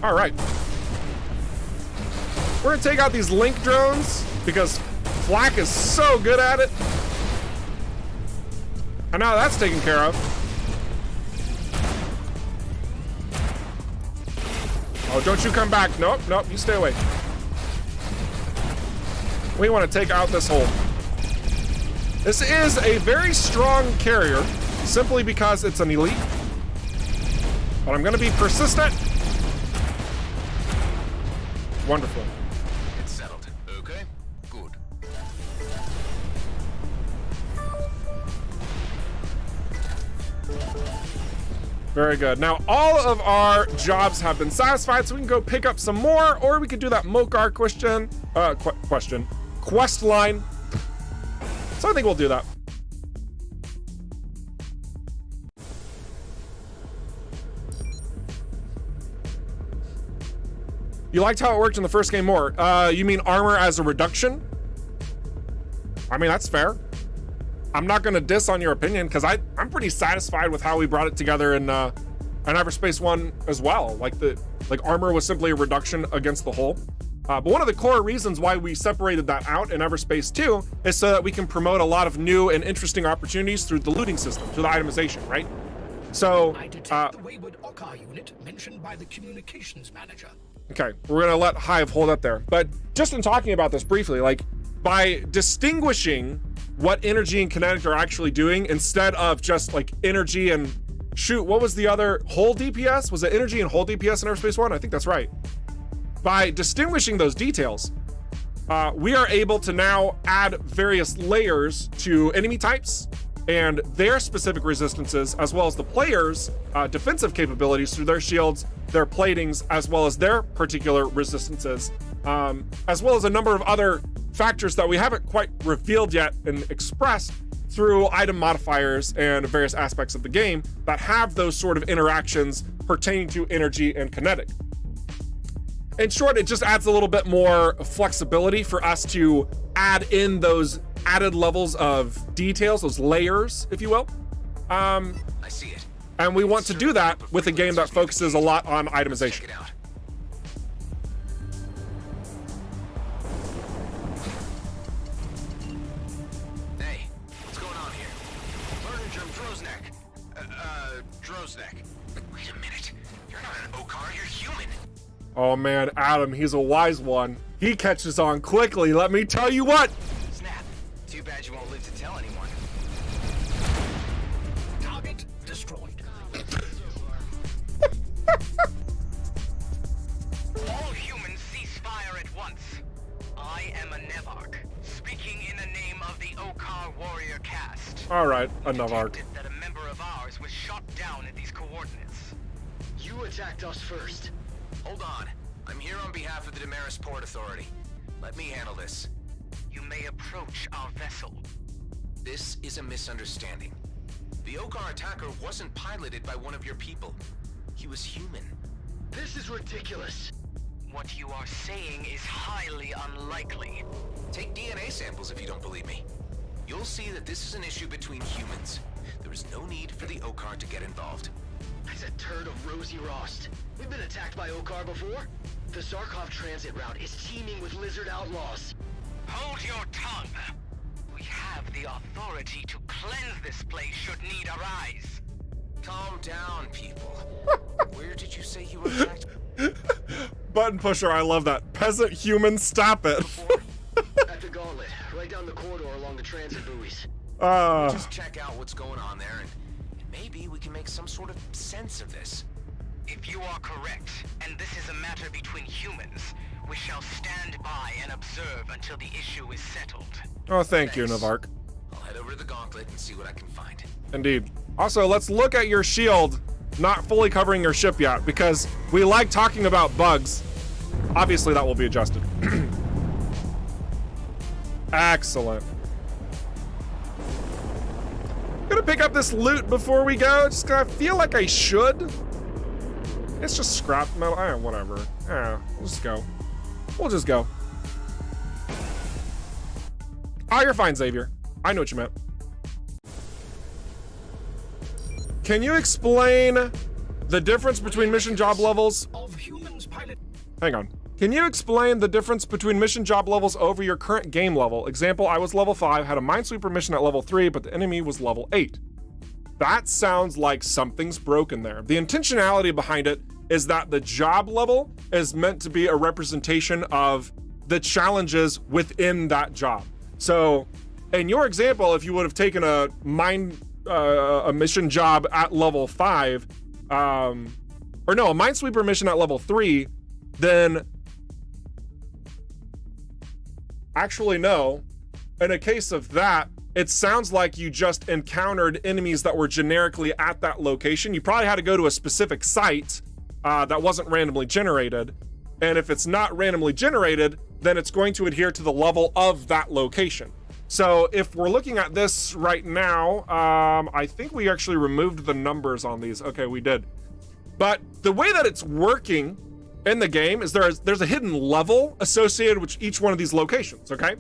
All right. We're gonna take out these link drones because Flak is so good at it. And now that's taken care of. Oh, don't you come back. Nope, you stay away. We want to take out this hole. This is a very strong carrier, simply because it's an elite. But I'm gonna be persistent. Wonderful. It's settled. Okay, good. Very good. Now all of our jobs have been satisfied, so we can go pick up some more, or we could do that Mokar quest line. So I think we'll do that. You liked how it worked in the first game more. You mean armor as a reduction? I mean, that's fair. I'm not gonna diss on your opinion because I'm pretty satisfied with how we brought it together in EVERSPACE 1 as well. Like armor was simply a reduction against the hull. But one of the core reasons why we separated that out in EVERSPACE 2 is so that we can promote a lot of new and interesting opportunities through the looting system, through the itemization, right? So, I detect the wayward Okkar unit mentioned by the communications manager. Okay, we're gonna let Hive hold up there. But just in talking about this briefly, like by distinguishing what energy and kinetic are actually doing instead of just like energy and shoot, what was the other hull DPS? Was it energy and hull DPS in EVERSPACE 1? I think that's right. By distinguishing those details, we are able to now add various layers to enemy types and their specific resistances, as well as the players' defensive capabilities through their shields, their platings, as well as their particular resistances, as well as a number of other factors that we haven't quite revealed yet and expressed through item modifiers and various aspects of the game that have those sort of interactions pertaining to energy and kinetic. In short, it just adds a little bit more flexibility for us to add in those added levels of details, those layers, if you will. I see it. And we want to do that with a game that focuses a lot on itemization. Check it out. Hey, what's going on here? Learning from Droznek. Wait a minute. You're not an Okar, you're human. Oh man, Adam, he's a wise one. He catches on quickly, let me tell you what. Snap. Too bad you won't live to tell anyone. Target destroyed. All humans cease fire at once. I am a Nevark, speaking in the name of the Okar warrior caste. All right, another arc. Detected that a member of ours was shot down at these coordinates. You attacked us first. Hold on. I'm here on behalf of the Damaris Port Authority. Let me handle this. You may approach our vessel. This is a misunderstanding. The Okar attacker wasn't piloted by one of your people. He was human. This is ridiculous. What you are saying is highly unlikely. Take DNA samples if you don't believe me. You'll see that this is an issue between humans. There is no need for the Okar to get involved. That's a turd of Rosie Rost. We've been attacked by Okar before. The Zarkov transit route is teeming with lizard outlaws. Hold your tongue. We have the authority to cleanse this place should need arise. Calm down, people. Where did you say you were attacked? Button pusher, I love that. Peasant human, stop it. At the gauntlet, right down the corridor along the transit buoys. Uh, Just check out what's going on there, and maybe we can make some sort of sense of this. If you are correct, and this is a matter between humans, we shall stand by and observe until the issue is settled. oh, thank you, Thanks. Navark. I'll head over to the gauntlet and see what I can find. Indeed. Also, let's look at your shield not fully covering your ship yet, because we like talking about bugs. Obviously, that will be adjusted. Excellent. Gonna pick up this loot before we go. Just gonna feel like I should. It's just scrap metal. Whatever. We'll just go. We'll just go. Oh, you're fine, Xavier. I know what you meant. Can you explain the difference between mission job levels? Of humans pilot. Hang on. Can you explain the difference between mission job levels over your current game level? Example, I was level 5, had a minesweeper mission at level 3, but the enemy was level 8. That sounds like something's broken there. The intentionality behind it is that the job level is meant to be a representation of the challenges within that job. So in your example, if you would have taken a mission job at level 5, a minesweeper mission at level 3, then actually no. In a case of that, it sounds like you just encountered enemies that were generically at that location. You probably had to go to a specific site that wasn't randomly generated. And if it's not randomly generated, then it's going to adhere to the level of that location. So if we're looking at this right now, I think we actually removed the numbers on these. Okay, we did. But the way that it's working in the game is there's a hidden level associated with each one of these locations, okay?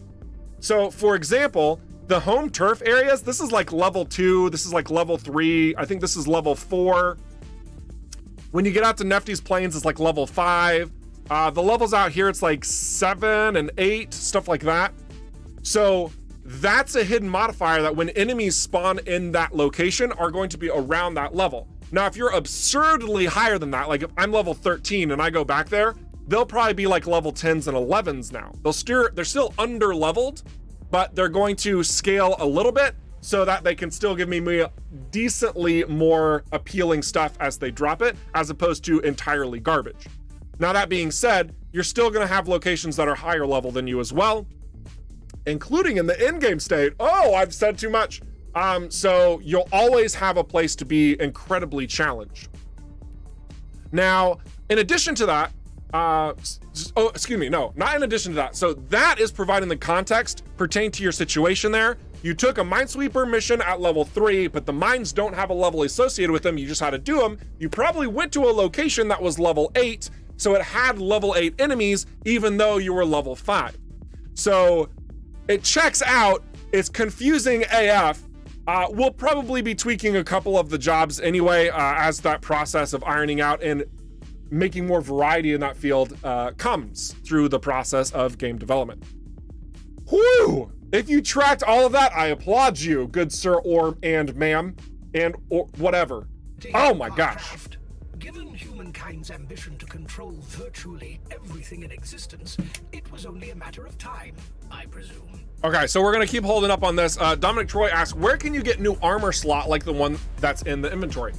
So for example, the home turf areas, this is like level 2, this is like level 3, I think this is level 4. When you get out to Nefty's Plains, it's like level 5. The levels out here, it's like 7 and 8, stuff like that. So that's a hidden modifier that when enemies spawn in that location are going to be around that level. Now, if you're absurdly higher than that, like if I'm level 13 and I go back there, they'll probably be like level 10s and 11s now. They're still under leveled, but they're going to scale a little bit so that they can still give me decently more appealing stuff as they drop it, as opposed to entirely garbage. Now, that being said, you're still gonna have locations that are higher level than you as well, including in the in-game state. Oh, I've said too much. So you'll always have a place to be incredibly challenged. Now, in addition to that, excuse me, no, not in addition to that. So that is providing the context pertaining to your situation there. You took a Minesweeper mission at level 3, but the mines don't have a level associated with them. You just had to do them. You probably went to a location that was level 8, so it had level 8 enemies, even though you were level 5. So it checks out. It's confusing AF. We'll probably be tweaking a couple of the jobs anyway, as that process of ironing out and making more variety in that field comes through the process of game development. Whew! If you tracked all of that, I applaud you, good sir or and ma'am, or whatever. Oh my gosh. Given humankind's ambition to control virtually everything in existence, it was only a matter of time, I presume. Okay, so we're gonna keep holding up on this. Dominic Troy asks, where can you get new armor slot like the one that's in the inventory?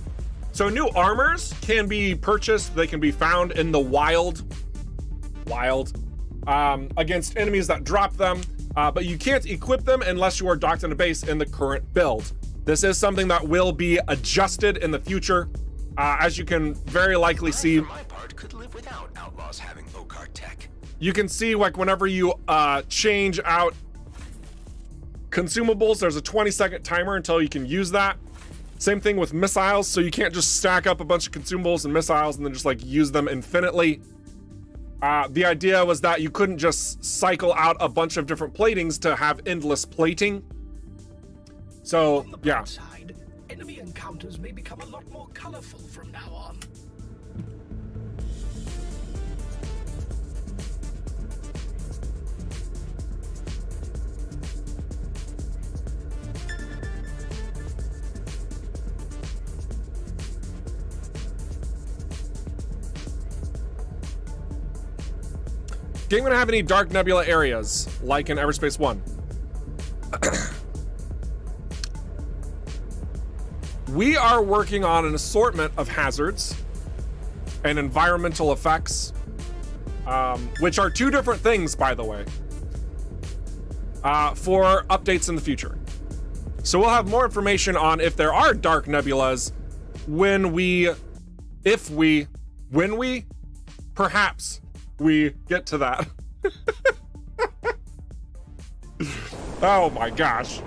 So new armors can be purchased. They can be found in the wild, against enemies that drop them. But you can't equip them unless you are docked in a base in the current build. This is something that will be adjusted in the future. As you can very likely see, for my part, could live without outlaws having OCAR tech. you can see like whenever you change out consumables, there's a 20-second timer until you can use that. Same thing with missiles, so you can't just stack up a bunch of consumables and missiles and then just like use them infinitely. The idea was that you couldn't just cycle out a bunch of different platings to have endless plating. So, On the yeah. bright side, enemy encounters may become a lot more colorful from now on. Game gonna have any dark nebula areas like in Everspace 1? We are working on an assortment of hazards and environmental effects, which are two different things, by the way, for updates in the future. So we'll have more information on if there are dark nebulas perhaps we get to that. Oh my gosh.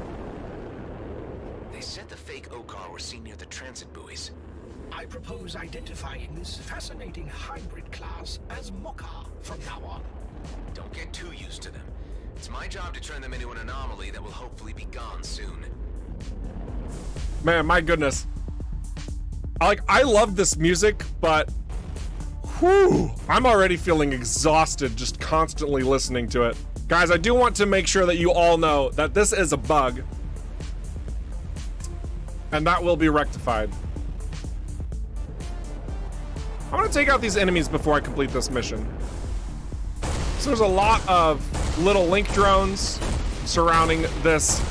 They said the fake OCAR were seen near the transit buoys. I propose identifying this fascinating hybrid class as Mokar from now on. Don't get too used to them. It's my job to turn them into an anomaly that will hopefully be gone soon. Man, my goodness. I love this music, but whew, I'm already feeling exhausted just constantly listening to it. Guys, I do want to make sure that you all know that this is a bug, and that will be rectified. I'm gonna take out these enemies before I complete this mission. So there's a lot of little link drones surrounding this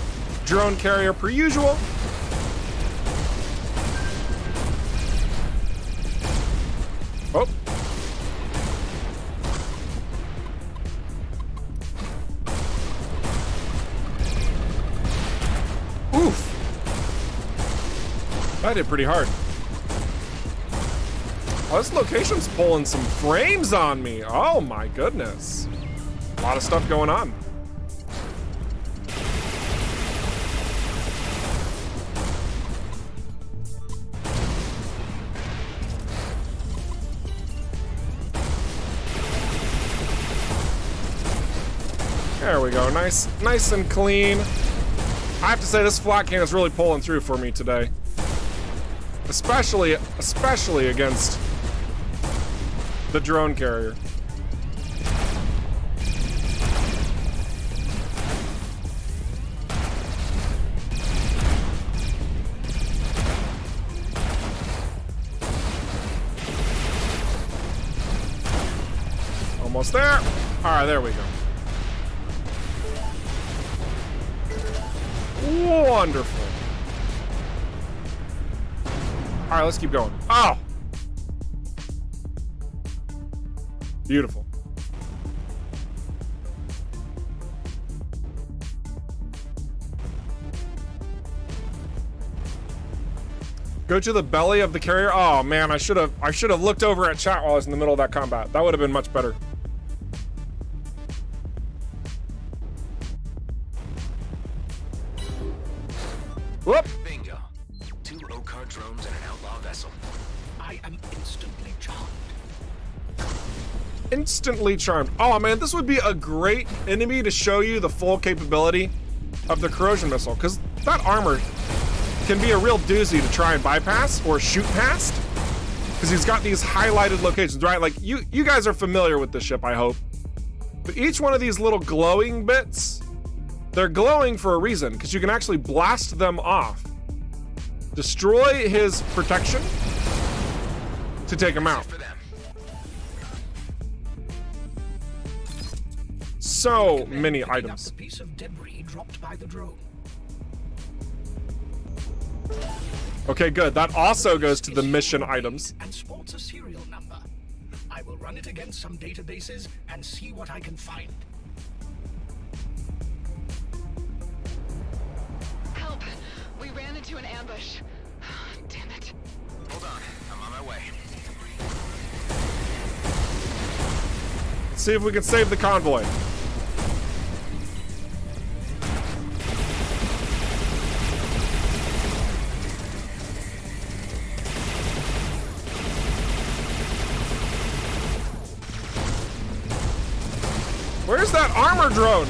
drone carrier per usual. Oh. Oof. That hit pretty hard. Oh, this location's pulling some frames on me. Oh my goodness. A lot of stuff going on. There we go. Nice and clean. I have to say this flat can is really pulling through for me today. Especially against the drone carrier. Almost there. All right, there we go. Wonderful. All right, let's keep going. Oh! Beautiful. Go to the belly of the carrier. Oh man, I should have looked over at chat while I was in the middle of that combat. That would have been much better. Whoop! Bingo. 2 OCAR drones and an outlaw vessel. I am instantly charmed. Instantly charmed. Oh man, this would be a great enemy to show you the full capability of the corrosion missile, because that armor can be a real doozy to try and bypass or shoot past, because he's got these highlighted locations, right? Like you guys are familiar with this ship, I hope. But each one of these little glowing bits, they're glowing for a reason, because you can actually blast them off, destroy his protection to take him out. So many Picking up items. the piece of debris dropped by the drone. Okay, good. That also goes to the mission items. And sports a serial number. I will run it against some databases and see what I can find. Help! We ran into an ambush. Damn it. Hold on, I'm on my way. Let's see if we can save the convoy. Where's that armor drone?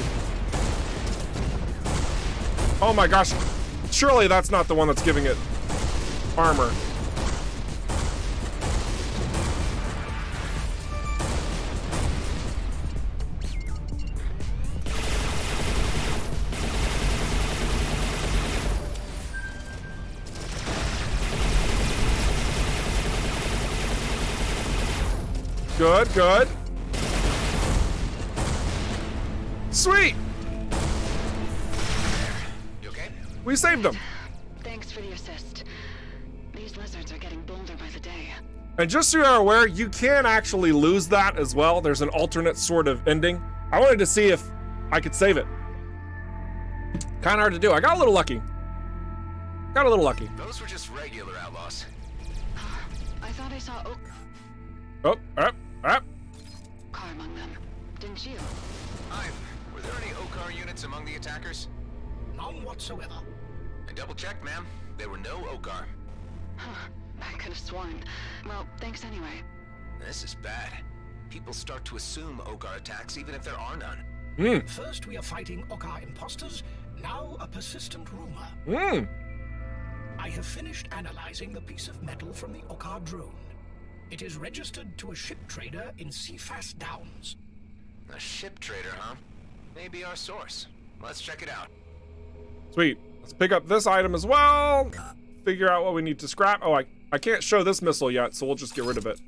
Oh my gosh. Surely that's not the one that's giving it armor. Good, good. Sweet! You okay? We saved them. Thanks for the assist. These lizards are getting bolder by the day. And just so you're aware, you can actually lose that as well. There's an alternate sort of ending. I wanted to see if I could save it. Kind of hard to do. I got a little lucky. Got a little lucky. Those were just regular outlaws. I thought I saw Oh, up, up. Okar among them. Didn't you? Ivan, were there any OCAR units among the attackers? None whatsoever. I double-checked, ma'am. There were no OCAR. Huh. I could have sworn. Well, thanks anyway. This is bad. People start to assume OCAR attacks even if there are none. First we are fighting Okar imposters, now a persistent rumor. I have finished analyzing the piece of metal from the Okar drone. It is registered to a ship trader in Seafast Downs. A ship trader, huh? Maybe our source. Let's check it out. Sweet. Let's pick up this item as well. Figure out what we need to scrap. Oh, I can't show this missile yet, so we'll just get rid of it.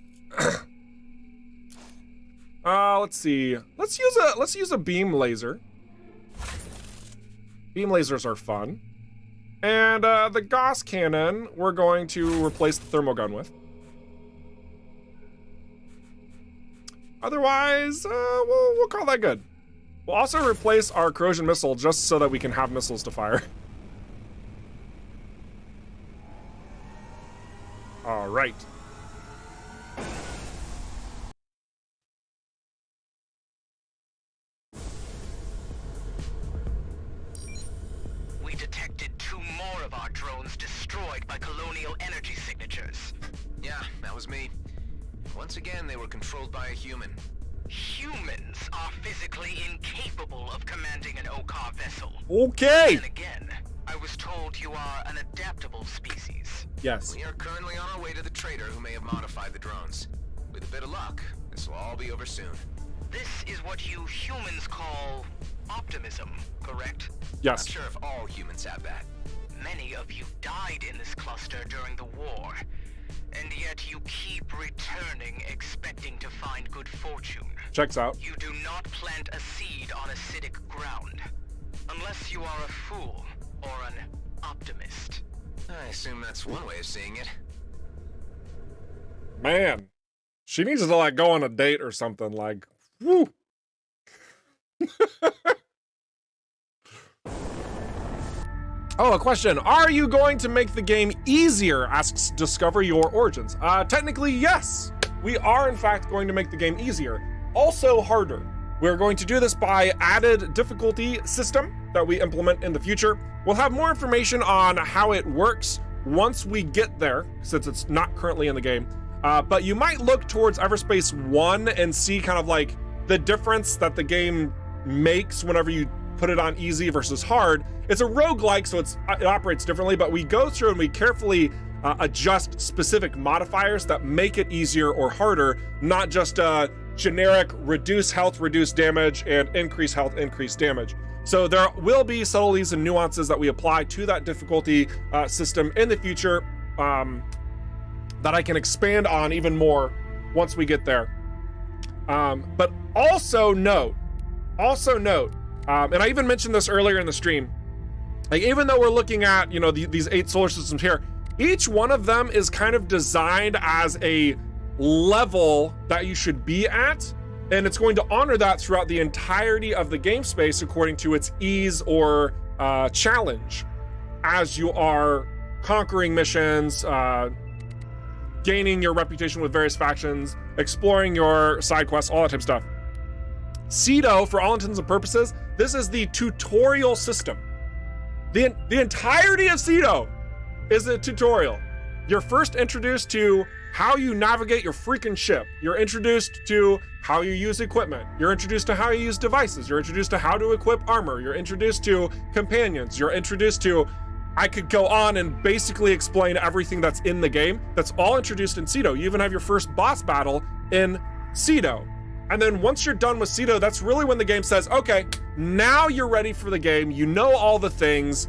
Let's see. Let's use a beam laser. Beam lasers are fun. And the Gauss cannon, we're going to replace the thermal gun with. Otherwise, we'll call that good. We'll also replace our corrosion missile just so that we can have missiles to fire. All right. We detected 2 more of our drones destroyed by colonial energy signatures. Yeah, that was me. Once again, they were controlled by a human. Humans are physically incapable of commanding an OCAR vessel. Okay. And again, I was told you are an adaptable species. Yes. We are currently on our way to the trader who may have modified the drones. With a bit of luck, this will all be over soon. This is what you humans call optimism, correct? Yes. Not sure if all humans have that. Many of you died in this cluster during the war, and yet you keep returning expecting to find good fortune. Checks out. You do not plant a seed on acidic ground, unless you are a fool or an optimist. I assume that's one way of seeing it. Man, she needs to like go on a date or something. Like, woo. Oh, a question. Are you going to make the game easier? Asks Discover Your Origins. Technically, yes. We are, in fact, going to make the game easier. Also harder. We're going to do this by added difficulty system that we implement in the future. We'll have more information on how it works once we get there, since it's not currently in the game. But you might look towards EVERSPACE 1 and see kind of like the difference that the game makes whenever you put it on easy versus hard. It's a roguelike, so it operates differently, but we go through and we carefully adjust specific modifiers that make it easier or harder, not just generic reduce health, reduce damage, and increase health, increase damage. So there will be subtleties and nuances that we apply to that difficulty system in the future that I can expand on even more once we get there. But also note, and I even mentioned this earlier in the stream, like even though we're looking at, you know, these 8 solar systems here, each one of them is kind of designed as a level that you should be at, and it's going to honor that throughout the entirety of the game space according to its ease or challenge as you are conquering missions, gaining your reputation with various factions, exploring your side quests, all that type of stuff. Cedo, for all intents and purposes, this is the tutorial system. The entirety of Cedo is a tutorial. You're first introduced to how you navigate your freaking ship. You're introduced to how you use equipment. You're introduced to how you use devices. You're introduced to how to equip armor. You're introduced to companions. You're introduced to, I could go on and basically explain everything that's in the game. That's all introduced in Cedo. You even have your first boss battle in Cedo. And then once you're done with Cedo, that's really when the game says, okay, now you're ready for the game. You know all the things.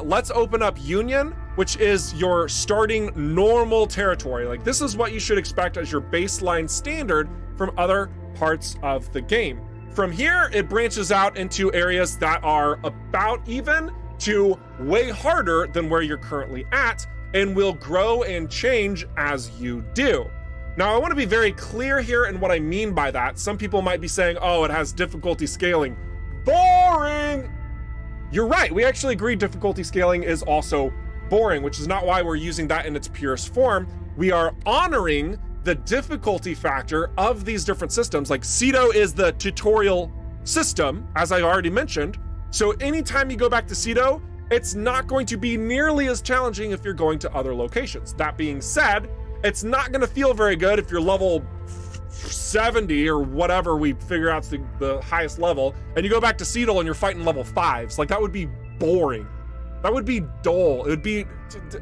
Let's open up Union, which is your starting normal territory. Like, this is what you should expect as your baseline standard from other parts of the game. From here, it branches out into areas that are about even to way harder than where you're currently at, and will grow and change as you do. Now, I want to be very clear here in what I mean by that. Some people might be saying, oh, it has difficulty scaling. Boring! You're right, we actually agree difficulty scaling is also boring, which is not why we're using that in its purest form. We are honoring the difficulty factor of these different systems. Like, Cedo is the tutorial system, as I already mentioned. So anytime you go back to Cedo, it's not going to be nearly as challenging if you're going to other locations. That being said, it's not going to feel very good if you're level 70 or whatever we figure out's the highest level, and you go back to Cedo and you're fighting level 5s. Like, that would be boring. That would be dull. It would be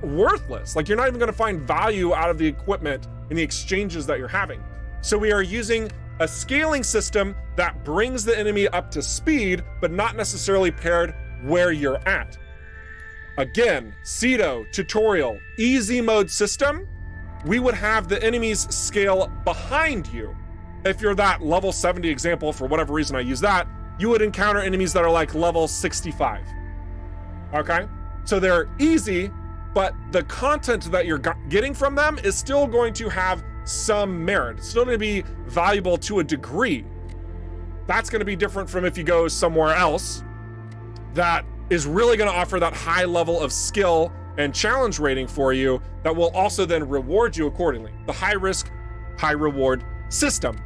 worthless. Like, you're not even going to find value out of the equipment in the exchanges that you're having. So we are using a scaling system that brings the enemy up to speed, but not necessarily paired where you're at. Again, Cedo, tutorial, easy mode system, we would have the enemies scale behind you. If you're that level 70 example, for whatever reason I use that, you would encounter enemies that are like level 65. Okay? So they're easy, but the content that you're getting from them is still going to have some merit. It's still going to be valuable to a degree. That's going to be different from if you go somewhere else that is really going to offer that high level of skill and challenge rating for you that will also then reward you accordingly. The high risk, high reward system.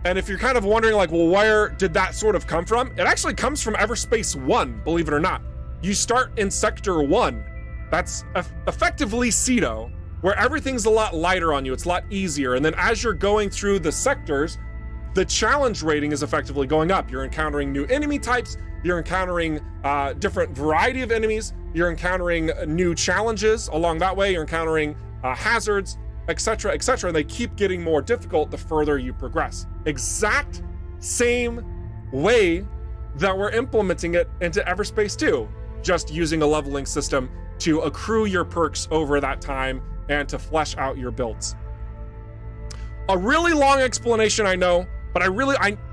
And if you're kind of wondering, like, well, where did that sort of come from? It actually comes from EVERSPACE 1, believe it or not. You start in Sector 1. That's effectively Cedo, where everything's a lot lighter on you. It's a lot easier. And then as you're going through the sectors, the challenge rating is effectively going up. You're encountering new enemy types. You're encountering different variety of enemies. You're encountering new challenges along that way. You're encountering hazards, etc., etc. And they keep getting more difficult the further you progress. Exact same way that we're implementing it into EVERSPACE 2, just using a leveling system to accrue your perks over that time and to flesh out your builds. A really long explanation, I know, but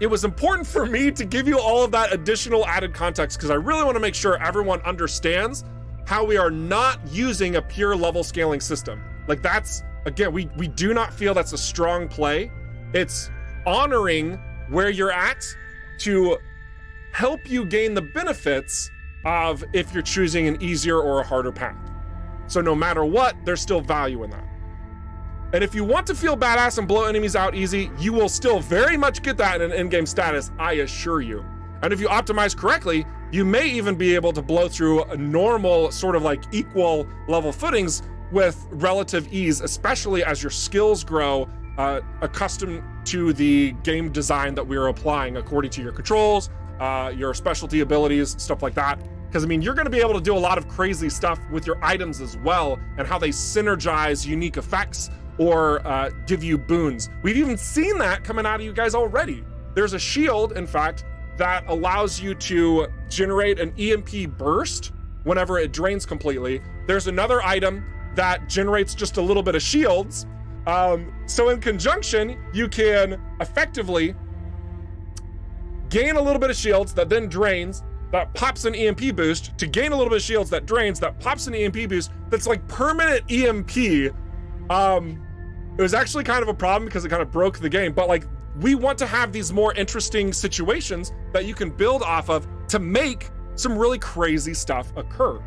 it was important for me to give you all of that additional added context because I really want to make sure everyone understands how we are not using a pure level scaling system. Like, that's, again, we do not feel that's a strong play. It's honoring where you're at to help you gain the benefits of if you're choosing an easier or a harder path. So no matter what, there's still value in that. And if you want to feel badass and blow enemies out easy, you will still very much get that in an in-game status, I assure you. And if you optimize correctly, you may even be able to blow through a normal sort of like equal level footings with relative ease, especially as your skills grow, accustomed to the game design that we're applying according to your controls, your specialty abilities, stuff like that. Because I mean, you're gonna be able to do a lot of crazy stuff with your items as well, and how they synergize unique effects or give you boons. We've even seen that coming out of you guys already. There's a shield, in fact, that allows you to generate an EMP burst whenever it drains completely. There's another item that generates just a little bit of shields. So in conjunction, you can effectively gain a little bit of shields that then drains, that pops an EMP boost, to gain a little bit of shields that drains, that pops an EMP boost, that's like permanent EMP. It was actually kind of a problem because it kind of broke the game, but like, we want to have these more interesting situations that you can build off of to make some really crazy stuff occur.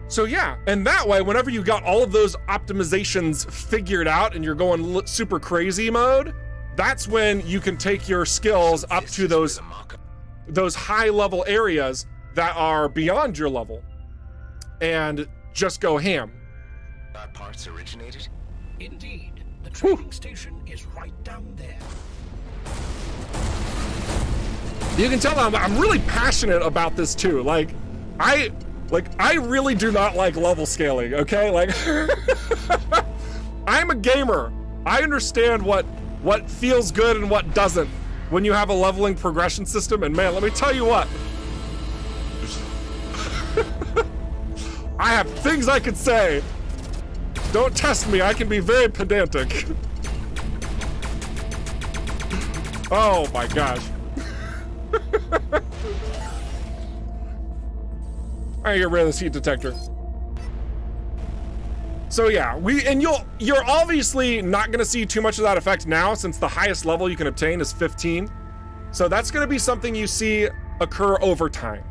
So yeah, and that way, whenever you got all of those optimizations figured out and you're going super crazy mode, that's when you can take your skills up to those high level areas that are beyond your level and just go ham. Our parts originated? Indeed. The trading station is right down there. You can tell I'm really passionate about this too. I really do not like level scaling, okay? Like, I'm a gamer. I understand what feels good and what doesn't when you have a leveling progression system, and man, let me tell you what. I have things I could say. Don't test me, I can be very pedantic. Oh my gosh. I get rid of this heat detector. So yeah, you're obviously not gonna see too much of that effect now, since the highest level you can obtain is 15. So that's gonna be something you see occur over time.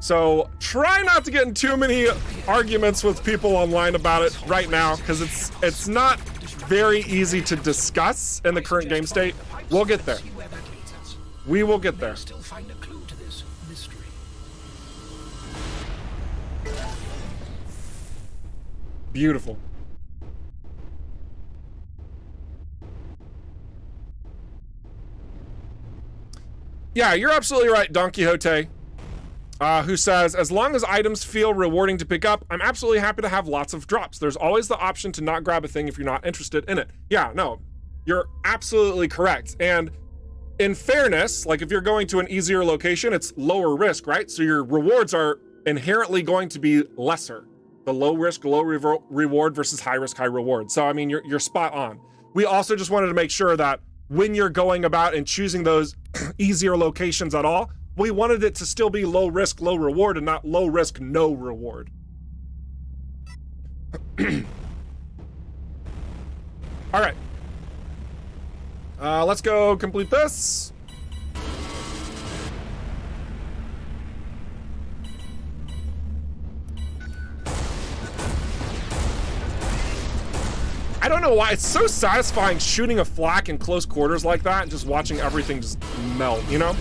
So try not to get in too many arguments with people online about it right now, because it's not very easy to discuss in the current game state. We'll get there. We will get there. Still find a clue to this mystery. Beautiful. Yeah, you're absolutely right, Don Quixote. Who says, as long as items feel rewarding to pick up, I'm absolutely happy to have lots of drops. There's always the option to not grab a thing if you're not interested in it. Yeah, no, you're absolutely correct. And in fairness, like if you're going to an easier location, it's lower risk, right? So your rewards are inherently going to be lesser. The low risk, low reward versus high risk, high reward. So I mean, you're spot on. We also just wanted to make sure that when you're going about and choosing those easier locations at all, we wanted it to still be low risk, low reward, and not low risk, no reward. All right. Let's go complete this. I don't know why, it's so satisfying shooting a flak in close quarters like that and just watching everything just melt, you know?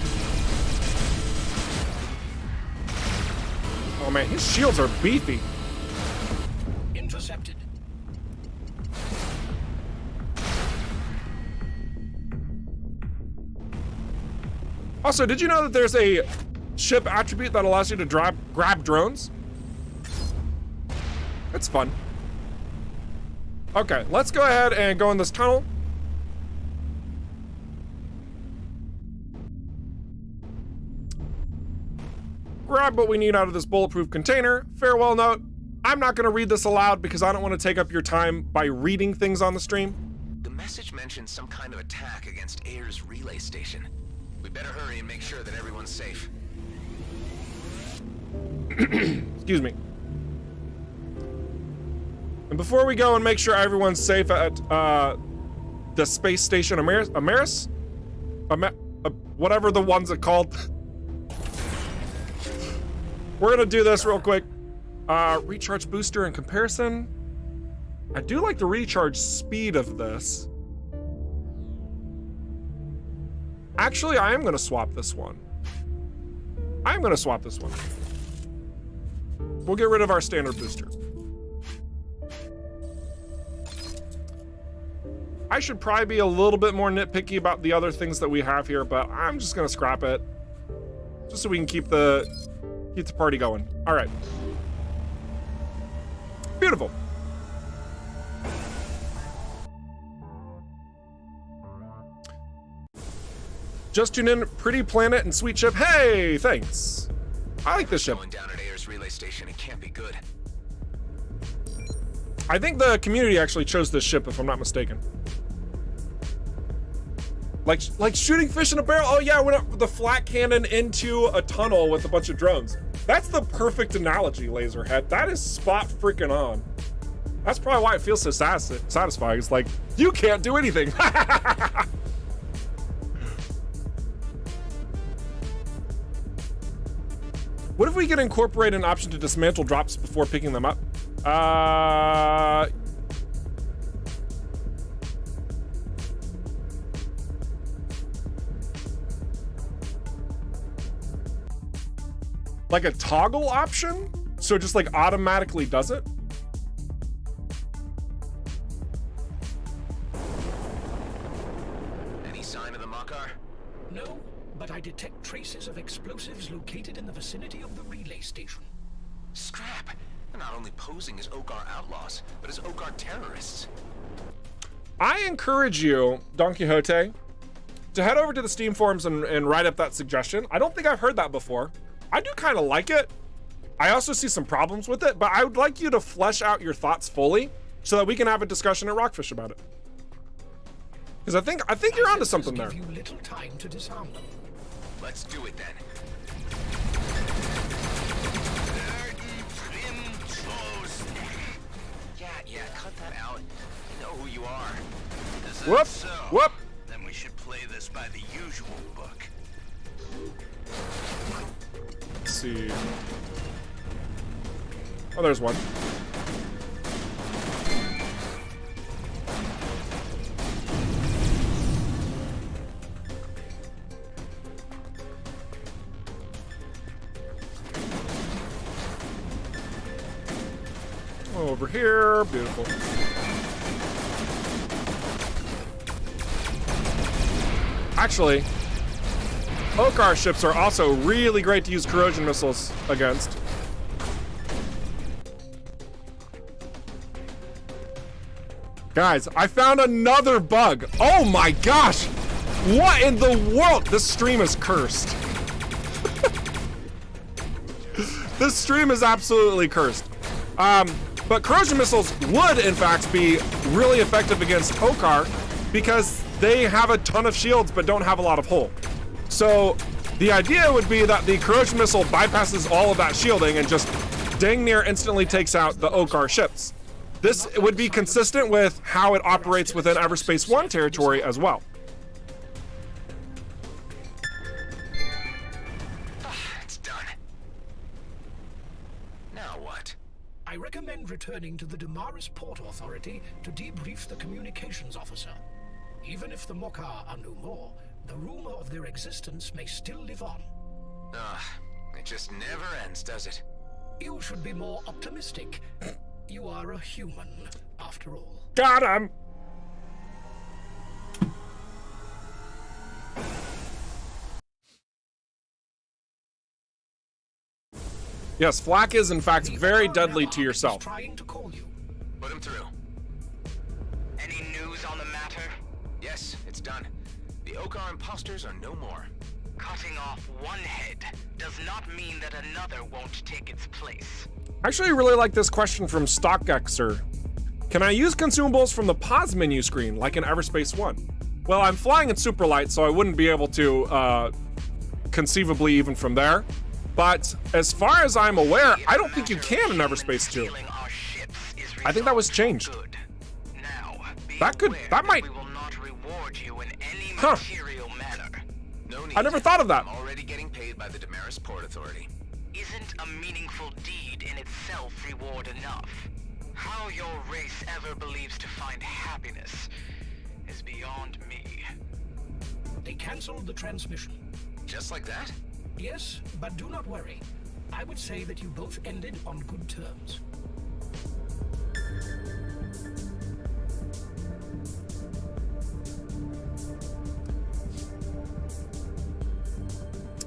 Oh man, his shields are beefy. Intercepted. Also, did you know that there's a ship attribute that allows you to grab drones? It's fun. Okay, let's go ahead and go in this tunnel. Grab what we need out of this bulletproof container. Farewell note. I'm not going to read this aloud because I don't want to take up your time by reading things on the stream. The message mentioned some kind of attack against Air's relay station. We better hurry and make sure that everyone's safe. Excuse me. And before we go and make sure everyone's safe at the space station Ameris? Whatever the ones are called. We're gonna do this real quick. Recharge booster in comparison. I do like the recharge speed of this. Actually, I am gonna swap this one. I'm gonna swap this one. We'll get rid of our standard booster. I should probably be a little bit more nitpicky about the other things that we have here, but I'm just gonna scrap it. Just so we can keep the party going. All right. Beautiful. Just tune in, pretty planet and sweet ship. Hey, thanks. I like this ship. Going down at Ayers relay station, it can't be good. I think the community actually chose this ship, if I'm not mistaken. Like shooting fish in a barrel. Oh yeah, went up the flat cannon into a tunnel with a bunch of drones. That's the perfect analogy, Laserhead. That is spot freaking on. That's probably why it feels so satisfying. It's like, you can't do anything. What if we could incorporate an option to dismantle drops before picking them up? Like a toggle option? So it just like automatically does it? Any sign of the Makar? No, but I detect traces of explosives located in the vicinity of the relay station. Scrap! They're not only posing as Okar outlaws, but as Okar terrorists. I encourage you, Don Quixote, to head over to the Steam forums and write up that suggestion. I don't think I've heard that before. I do kind of like it. I also see some problems with it, but I would like you to flesh out your thoughts fully so that we can have a discussion at Rockfish about it. Because I think you're onto something there. Give you little time to disarm them. Let's do it then. Yeah, cut that out. You know who you are. Whoop, So, whoop. then we should play this by the usual book. Let's see. Oh, there's one. Over here, beautiful. Actually, Okar ships are also really great to use corrosion missiles against. Guys, I found another bug. Oh my gosh! What in the world? This stream is cursed. This stream is absolutely cursed. But corrosion missiles would, in fact, be really effective against Okar because they have a ton of shields but don't have a lot of hull. So the idea would be that the corrosion missile bypasses all of that shielding and just dang near instantly takes out the Okar ships. This would be consistent with how it operates within Everspace 1 territory as well. It's done. Now what? I recommend returning to the Damaris Port Authority to debrief the communications officer. Even if the Mokar are no more, the rumor of their existence may still live on. It just never ends, does it? You should be more optimistic. You are a human, after all. Got him! Yes, flak is in fact very deadly to yourself. Trying to call you. Put him through. Any news on the matter? Yes, it's done. The Okar imposters are no more. Cutting off one head does not mean that another won't take its place. I actually really like this question from StockXer. Can I use consumables from the pause menu screen, like in Everspace 1? Well, I'm flying in Superlight, so I wouldn't be able to, conceivably even from there. But as far as I'm aware, I don't think you can in Everspace 2. I think that was changed. That might... We will not reward you in any Huh. material manner. No need. I never thought of that. I'm already getting paid by the Damaris Port Authority. Is isn't a meaningful deed in itself reward enough. How your race ever believes to find happiness is beyond me. They cancelled the transmission. Just like that? Yes, but do not worry. I would say that you both ended on good terms.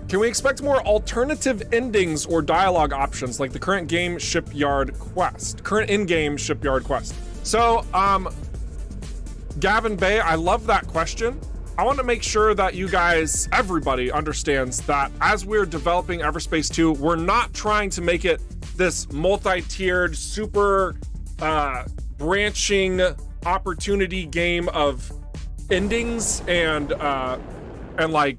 Can we expect more alternative endings or dialogue options like the current game shipyard quest? Current in-game shipyard quest. So, Gavin Bay, I love that question. I want to make sure that you guys, everybody understands that as we're developing EVERSPACE 2, we're not trying to make it this multi-tiered, super branching opportunity game of endings and like,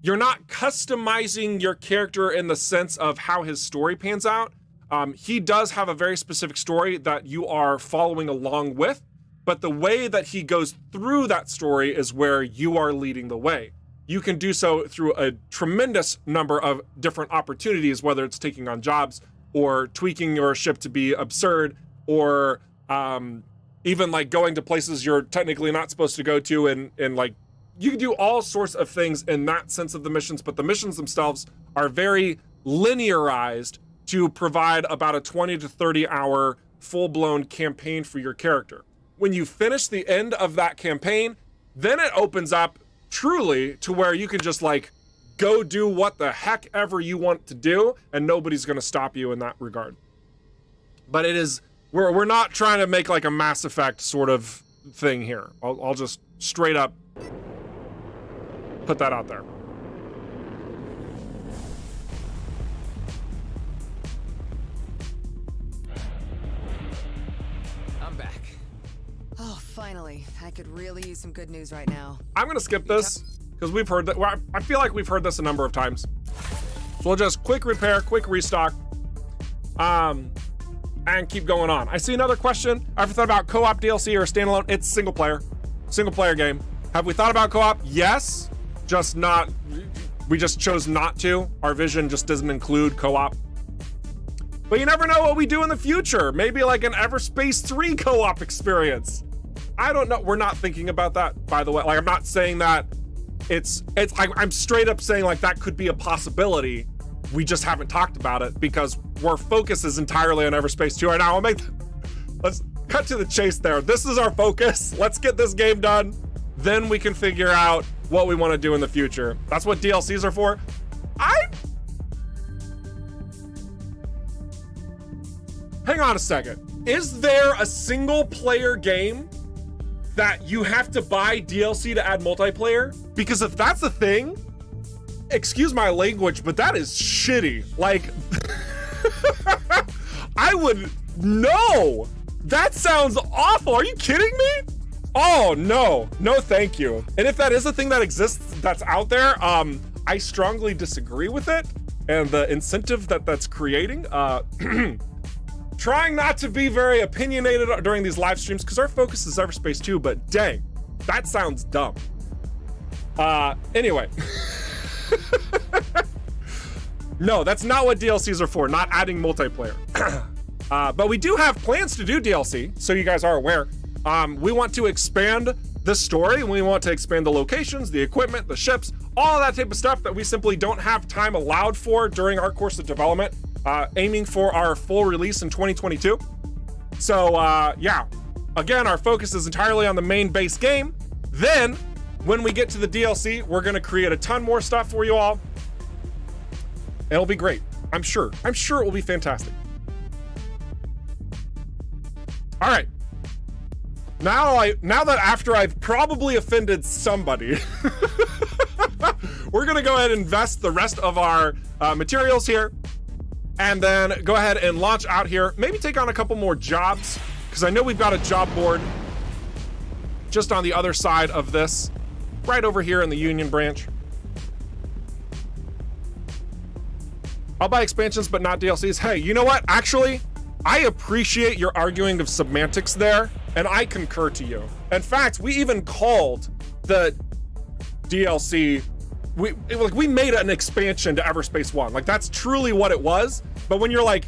you're not customizing your character in the sense of how his story pans out. He does have a very specific story that you are following along with, but the way that he goes through that story is where you are leading the way. You can do so through a tremendous number of different opportunities, whether it's taking on jobs or tweaking your ship to be absurd, or even like going to places you're technically not supposed to go to, and like, you can do all sorts of things in that sense of the missions, but the missions themselves are very linearized to provide about a 20 to 30 hour full-blown campaign for your character. When you finish the end of that campaign, then it opens up truly to where you can just like go do what the heck ever you want to do, and nobody's gonna stop you in that regard. But it is, we're not trying to make like a Mass Effect sort of thing here. I'll just straight up put that out there. I'm back. Oh, finally. I could really use some good news right now. I'm gonna skip this because we've heard that. Well, I feel like we've heard this a number of times. So we'll just quick repair, quick restock, and keep going on. I see another question. Ever thought about co-op DLC or standalone? It's single player game. Have we thought about co-op? Yes. Just not, we just chose not to. Our vision just doesn't include co-op. But you never know what we do in the future. Maybe like an EVERSPACE 3 co-op experience. I don't know. We're not thinking about that, by the way. Like, I'm not saying that I'm straight up saying like that could be a possibility. We just haven't talked about it because our focus is entirely on EVERSPACE 2 right now. Let's cut to the chase there. This is our focus. Let's get this game done. Then we can figure out what we want to do in the future. That's what DLCs are for. Hang on a second. Is there a single player game that you have to buy DLC to add multiplayer? Because if that's a thing, excuse my language, but that is shitty. Like, I would, no, that sounds awful. Are you kidding me? Oh, no, thank you. And if that is a thing that exists, that's out there, I strongly disagree with it and the incentive that's creating. Trying not to be very opinionated during these live streams because our focus is EVERSPACE 2, but dang, that sounds dumb. Anyway. No, that's not what DLCs are for, not adding multiplayer. But we do have plans to do DLC, so you guys are aware. We want to expand the story, and we want to expand the locations, the equipment, the ships, all of that type of stuff that we simply don't have time allowed for during our course of development, aiming for our full release in 2022. So yeah, again, our focus is entirely on the main base game. Then when we get to the DLC, we're gonna create a ton more stuff for you all. It'll be great. I'm sure it will be fantastic. All right. Now that after I've probably offended somebody, we're gonna go ahead and invest the rest of our materials here, and then go ahead and launch out here. Maybe take on a couple more jobs, because I know we've got a job board just on the other side of this, right over here in the Union branch. I'll buy expansions, but not DLCs. Hey, you know what? Actually, I appreciate your arguing of semantics there, and I concur to you. In fact, we even called the DLC we made an expansion to EVERSPACE 1. Like, that's truly what it was. But when you're like,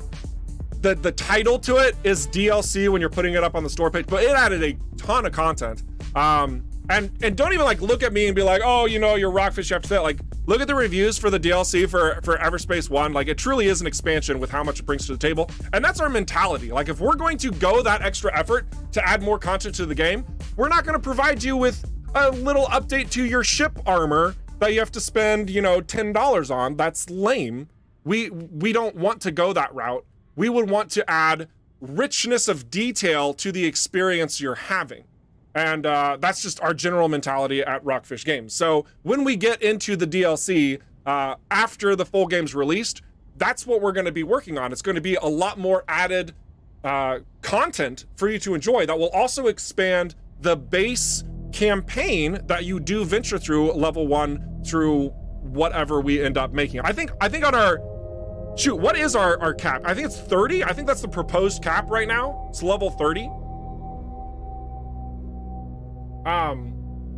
the title to it is DLC when you're putting it up on the store page, but it added a ton of content. And don't even like look at me and be like, oh, you know, you're Rockfish, you have to say it. Like, look at the reviews for the DLC for EVERSPACE 1. Like, it truly is an expansion with how much it brings to the table. And that's our mentality. Like, if we're going to go that extra effort to add more content to the game, we're not going to provide you with a little update to your ship armor that you have to spend, you know, $10 on. That's lame. We don't want to go that route. We would want to add richness of detail to the experience you're having. And that's just our general mentality at Rockfish Games. So when we get into the DLC after the full game's released, that's what we're going to be working on. It's going to be a lot more added content for you to enjoy that will also expand the base campaign that you do venture through level 1 through whatever we end up making. I think on our, shoot, what is our cap? I think it's 30. I think that's the proposed cap right now. It's level 30.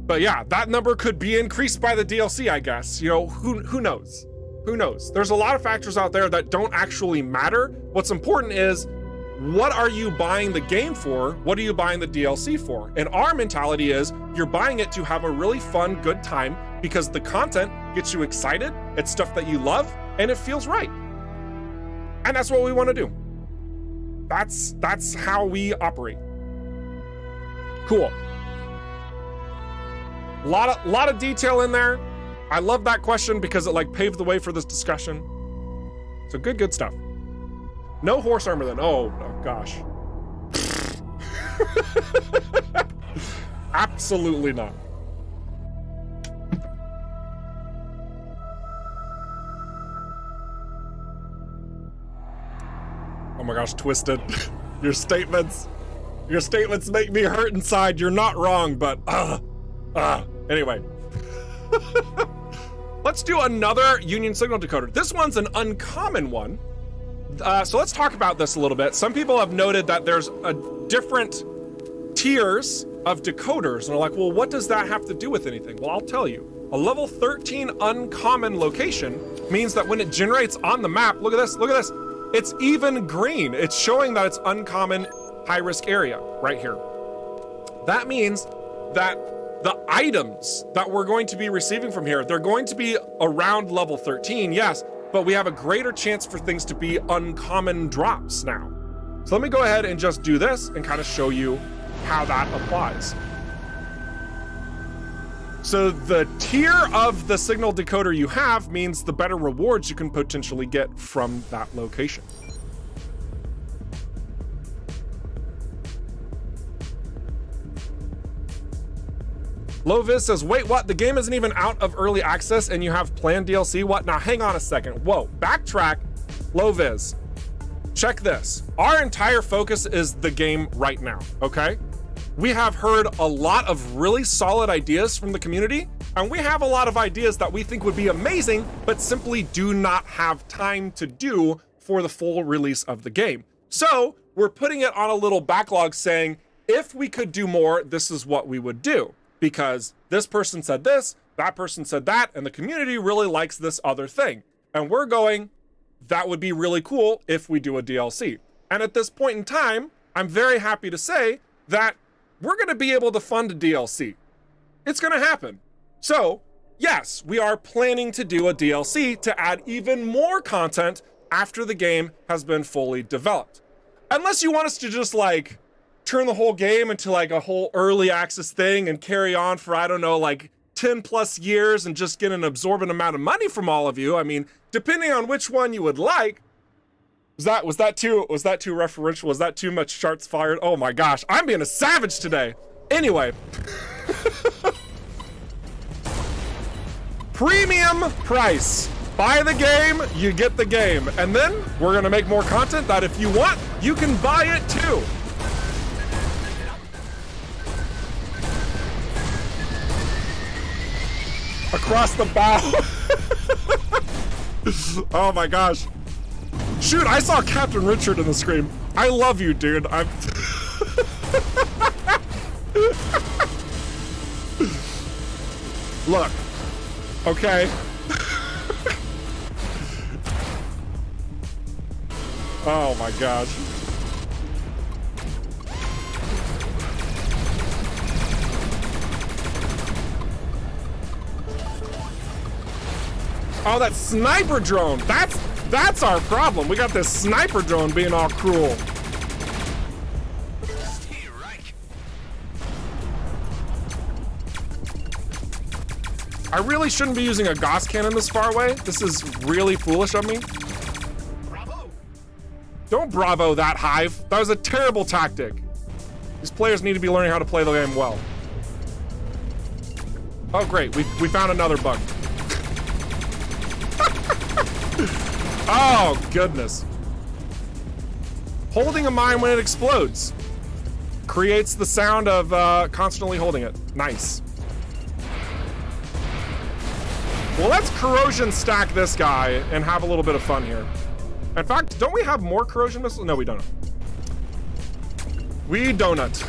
But yeah, that number could be increased by the DLC, I guess. You know, who knows? Who knows? There's a lot of factors out there that don't actually matter. What's important is, what are you buying the game for? What are you buying the DLC for? And our mentality is, you're buying it to have a really fun, good time because the content gets you excited. It's stuff that you love and it feels right. And that's what we want to do. That's how we operate. Cool. Lot of detail in there. I love that question because it like paved the way for this discussion. So good stuff. No horse armor then. Oh gosh. Absolutely not. Oh my gosh, Twisted. Your statements make me hurt inside. You're not wrong, but anyway. Let's do another Union Signal decoder. This one's an uncommon one. So let's talk about this a little bit. Some people have noted that there's a different tiers of decoders, and are like, well, what does that have to do with anything? Well, I'll tell you. A level 13 uncommon location means that when it generates on the map, look at this, it's even green. It's showing that it's uncommon high-risk area right here. That means that the items that we're going to be receiving from here, they're going to be around level 13, yes, but we have a greater chance for things to be uncommon drops now. So let me go ahead and just do this and kind of show you how that applies. So the tier of the signal decoder you have means the better rewards you can potentially get from that location. Lovis says, wait, what? The game isn't even out of early access and you have planned DLC? What? Now, hang on a second. Whoa, backtrack. Lovis, check this. Our entire focus is the game right now, okay? We have heard a lot of really solid ideas from the community, and we have a lot of ideas that we think would be amazing, but simply do not have time to do for the full release of the game. So we're putting it on a little backlog saying, if we could do more, this is what we would do. Because this person said this, that person said that, and the community really likes this other thing. And we're going, that would be really cool if we do a DLC. And at this point in time, I'm very happy to say that we're gonna be able to fund a DLC. It's gonna happen. So, yes, we are planning to do a DLC to add even more content after the game has been fully developed. Unless you want us to just like, turn the whole game into like a whole early access thing and carry on for, I don't know, like 10 plus years and just get an absorbent amount of money from all of you. I mean, depending on which one you would like. Was that too referential? Was that too much shots fired? Oh my gosh, I'm being a savage today. Anyway. Premium price. Buy the game, you get the game. And then we're gonna make more content that if you want, you can buy it too. Across the bow. Oh my gosh. Shoot, I saw Captain Richard in the screen. I love you, dude. Look, Okay. Oh my gosh. Oh, that sniper drone. That's our problem. We got this sniper drone being all cruel. I really shouldn't be using a Gauss cannon this far away. This is really foolish of me. Bravo! Don't bravo that, Hive. That was a terrible tactic. These players need to be learning how to play the game well. Oh, great. We found another bug. Oh, goodness. Holding a mine when it explodes creates the sound of constantly holding it. Nice. Well, let's corrosion stack this guy and have a little bit of fun here. In fact, don't we have more corrosion missiles? No, we don't. We donut.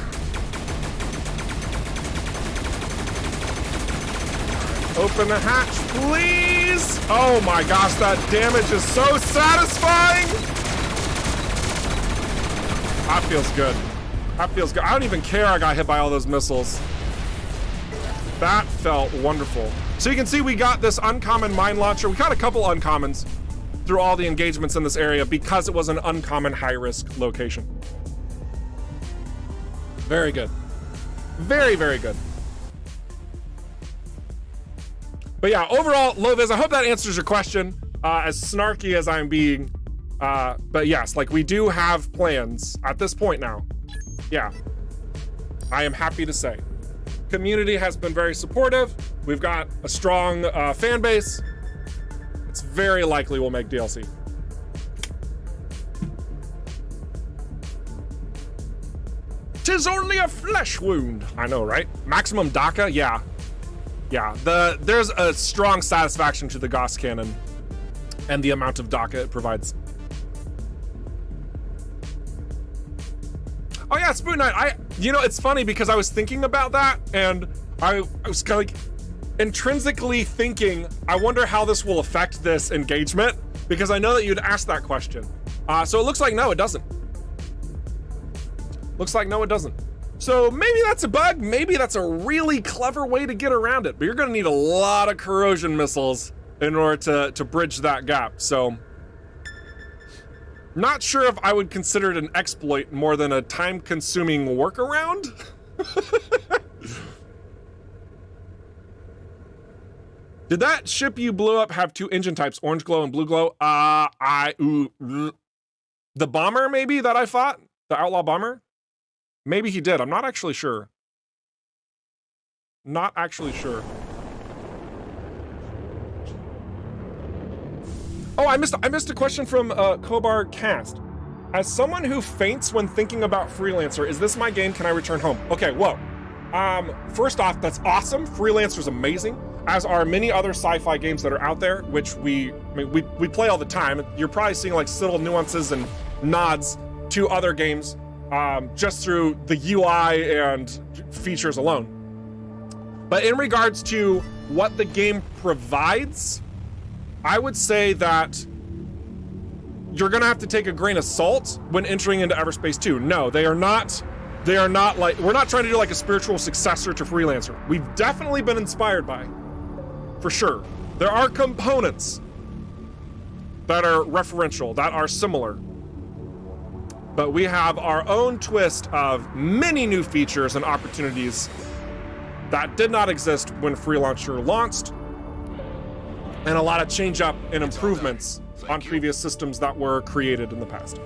Open the hatch, please. Oh my gosh, that damage is so satisfying. That feels good. That feels good. I don't even care I got hit by all those missiles. That felt wonderful. So you can see we got this uncommon mine launcher. We got a couple uncommons through all the engagements in this area because it was an uncommon high-risk location. Very good. Very, very good. But yeah, overall, Loviz, I hope that answers your question. As snarky as I'm being. But yes, like we do have plans at this point now. Yeah. I am happy to say. Community has been very supportive. We've got a strong fan base. It's very likely we'll make DLC. Tis only a flesh wound. I know, right? Maximum DACA? Yeah. Yeah, there's a strong satisfaction to the Gauss cannon and the amount of DACA it provides. Oh yeah, Spoon Knight. You know, it's funny because I was thinking about that and I was kind of like intrinsically thinking, I wonder how this will affect this engagement because I know that you'd asked that question. So it looks like no, it doesn't. Looks like no, it doesn't. So maybe that's a bug. Maybe that's a really clever way to get around it, but you're gonna need a lot of corrosion missiles in order to bridge that gap. So not sure if I would consider it an exploit more than a time-consuming workaround. Did that ship you blew up have two engine types, orange glow and blue glow? The bomber maybe that I fought? The outlaw bomber? Maybe he did. I'm not actually sure. Not actually sure. Oh, I missed a question from Kobar Cast. As someone who faints when thinking about Freelancer, is this my game? Can I return home? Okay, whoa. First off, that's awesome. Freelancer's amazing, as are many other sci-fi games that are out there, which we play all the time. You're probably seeing like subtle nuances and nods to other games just through the UI and features alone. But in regards to what the game provides, I would say that you're gonna have to take a grain of salt when entering into EVERSPACE 2. No, they are not like, we're not trying to do like a spiritual successor to Freelancer. We've definitely been inspired by, for sure. There are components that are referential, that are similar. But we have our own twist of many new features and opportunities that did not exist when Freelancer launched, and a lot of change up and improvements on previous systems that were created in the past.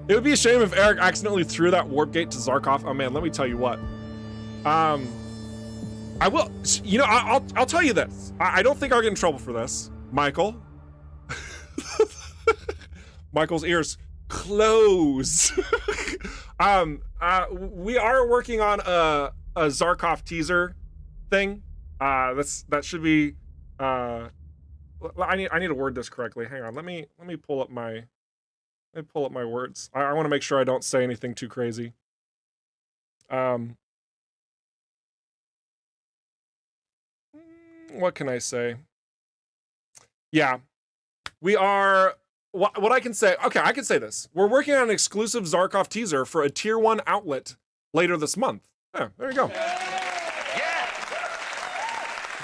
It would be a shame if Eric accidentally threw that warp gate to Zarkov. Oh man, let me tell you what. I will, you know, I'll tell you this. I don't think I'll get in trouble for this, Michael. Michael's ears close. We are working on a Zarkov teaser thing. That should be. I need to word this correctly. Hang on. Let me pull up my. Let me pull up my words. I want to make sure I don't say anything too crazy. what can I say? Yeah, we are, what I can say, okay, I can say this. We're working on an exclusive Zarkov teaser for a tier 1 outlet later this month. Yeah, there you go.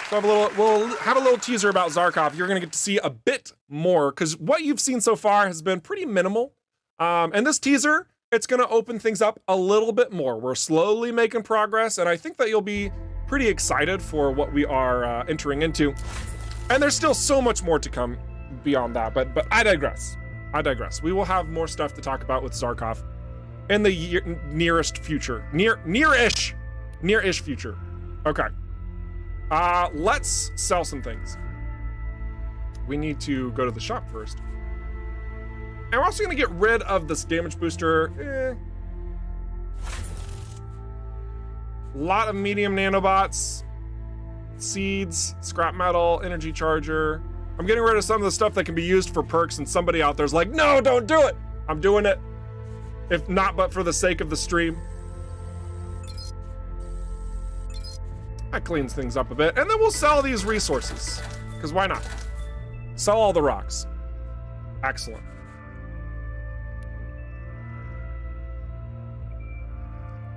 So we'll have a little teaser about Zarkov. You're gonna get to see a bit more, because what you've seen so far has been pretty minimal. And this teaser, it's gonna open things up a little bit more. We're slowly making progress, and I think that you'll be pretty excited for what we are entering into. And there's still so much more to come beyond that, but I digress. We will have more stuff to talk about with Zarkov in the nearest future. Near-ish future. Okay. Let's sell some things. We need to go to the shop first. And we're also gonna get rid of this damage booster. A lot of medium nanobots, seeds, scrap metal, energy charger. I'm getting rid of some of the stuff that can be used for perks, and somebody out there's like, no, don't do it. I'm doing it. If not, but for the sake of the stream. That cleans things up a bit. And then we'll sell these resources, because why not? Sell all the rocks. Excellent.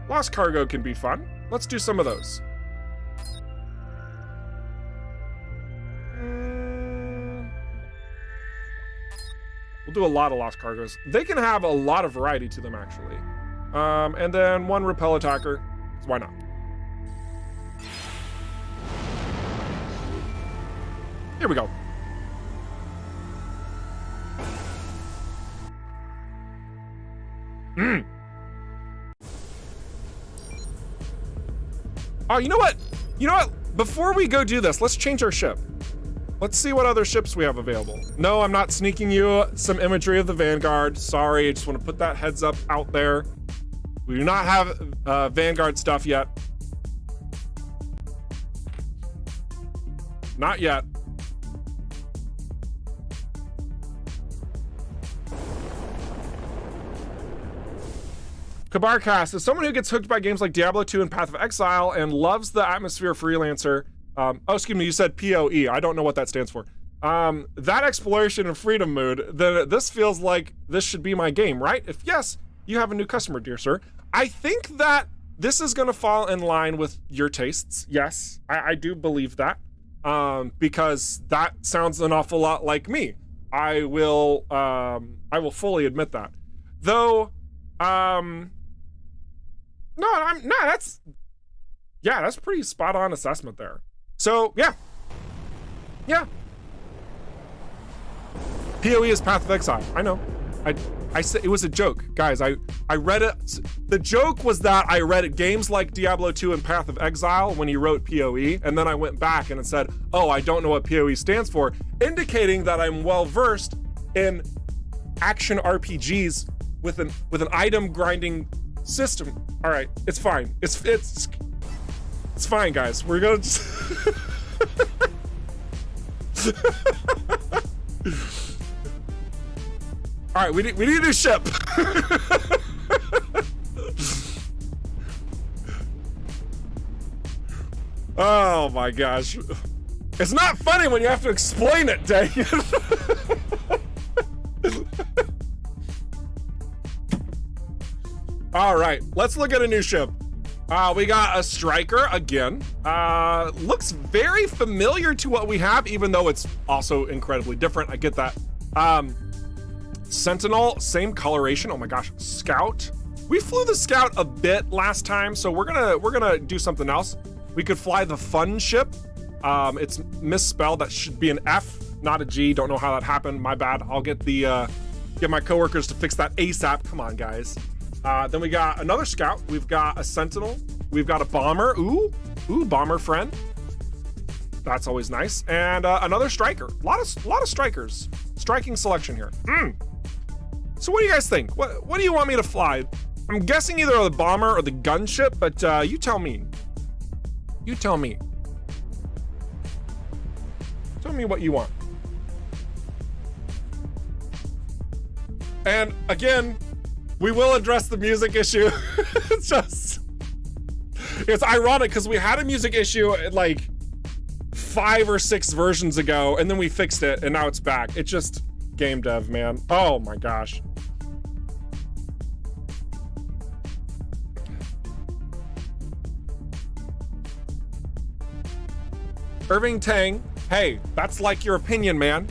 Lost cargo can be fun. Let's do some of those. We'll do a lot of lost cargoes. They can have a lot of variety to them, actually. And then 1 repel attacker. Why not? Here we go. Oh, you know what? Before we go do this, let's change our ship. Let's see what other ships we have available. No, I'm not sneaking you some imagery of the Vanguard. Sorry, I just want to put that heads up out there. We do not have Vanguard stuff yet. Not yet. Kabarcast is someone who gets hooked by games like Diablo 2 and Path of Exile and loves the atmosphere freelancer. Oh, excuse me, you said PoE. I don't know what that stands for. That exploration and freedom mood, then this feels like this should be my game, right? If yes, you have a new customer, dear sir. I think that this is gonna fall in line with your tastes. Yes, I do believe that. Because that sounds an awful lot like me. I will fully admit that. Though, that's pretty spot on assessment there. So yeah. PoE is Path of Exile. I know. I said it was a joke, guys. I read it. The joke was that I read games like Diablo 2 and Path of Exile when he wrote PoE, and then I went back and it said, "Oh, I don't know what PoE stands for," indicating that I'm well versed in action RPGs with an item grinding system. All right, it's fine. It's fine, guys. We're gonna just all right, we need a new ship. Oh my gosh. It's not funny when you have to explain it, dang it. All right, let's look at a new ship. We got a Striker again. Looks very familiar to what we have, even though it's also incredibly different. I get that. Sentinel, same coloration. Oh my gosh, Scout. We flew the Scout a bit last time, so we're gonna do something else. We could fly the Fun ship. It's misspelled. That should be an F, not a G. Don't know how that happened. My bad. I'll get my coworkers to fix that ASAP. Come on, guys. Then we got another Scout. We've got a Sentinel. We've got a Bomber. Ooh, Bomber friend. That's always nice. And another Striker. A lot of Strikers. Striking selection here. So what do you guys think? What do you want me to fly? I'm guessing either the Bomber or the Gunship, but you tell me. You tell me. Tell me what you want. And again, we will address the music issue. It's ironic because we had a music issue like 5 or 6 versions ago, and then we fixed it, and now it's back. It just game dev, man. Oh my gosh. Irving Tang, hey, that's like your opinion, man.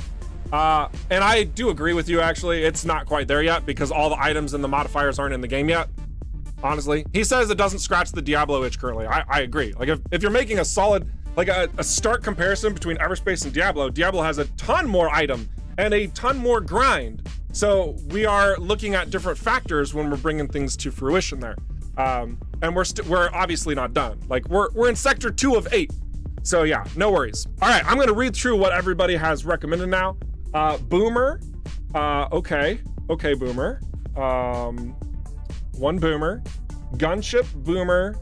And I do agree with you, actually. It's not quite there yet because all the items and the modifiers aren't in the game yet, honestly. He says it doesn't scratch the Diablo itch currently. I agree. Like, if you're making a solid, like a stark comparison between EVERSPACE and Diablo has a ton more item and a ton more grind. So we are looking at different factors when we're bringing things to fruition there. And we're obviously not done. Like, we're in sector 2 of 8. So yeah, no worries. All right, I'm gonna read through what everybody has recommended now. Boomer, okay, Boomer. One Boomer, Gunship, Boomer,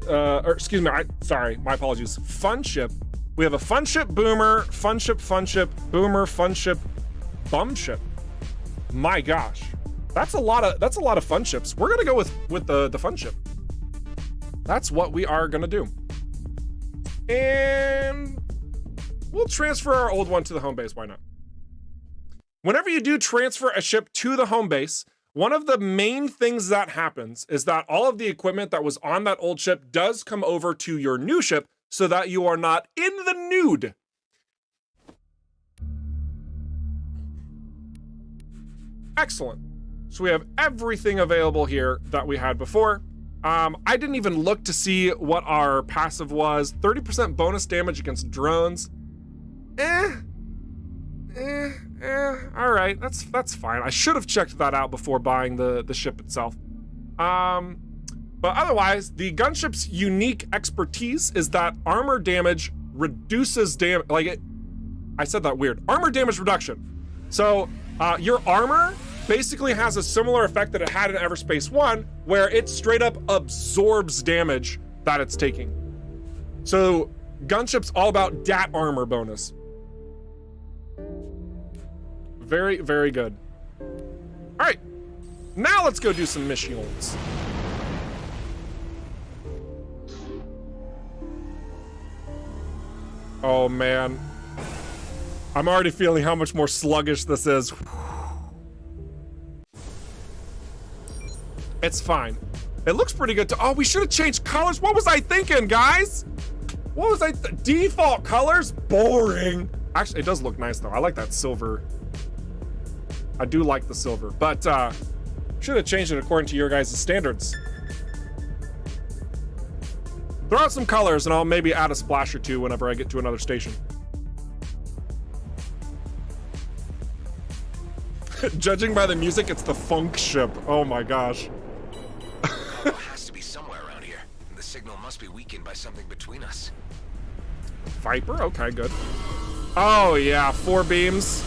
or excuse me, sorry, my apologies. Funship. We have a Funship, Boomer, Funship, Boomer, Funship, Bumship. My gosh, that's a lot of Funships. We're gonna go with the Funship. That's what we are gonna do. And we'll transfer our old one to the home base. Why not? Whenever you do transfer a ship to the home base, one of the main things that happens is that all of the equipment that was on that old ship does come over to your new ship so that you are not in the nude. Excellent. So we have everything available here that we had before. I didn't even look to see what our passive was. 30% bonus damage against drones. All right, that's fine. I should have checked that out before buying the ship itself. But otherwise, the gunship's unique expertise is that armor damage reduces damage. I said that weird. Armor damage reduction. So your armor basically has a similar effect that it had in EVERSPACE 1, where it straight up absorbs damage that it's taking. So gunship's all about dat armor bonus. Very, very good. All right, now let's go do some missions. Oh man, I'm already feeling how much more sluggish this is. It's fine. It looks pretty good. Oh, we should have changed colors. What was I thinking, guys? What was I? Default colors? Boring. Actually, it does look nice though. I like that silver. I do like the silver, but should have changed it according to your guys' standards. Throw out some colors and I'll maybe add a splash or two whenever I get to another station. Judging by the music, it's the funk ship. Oh my gosh. It has to be somewhere around here. The signal must be weakened by something between us. Viper? Okay, good. Oh yeah, 4 beams.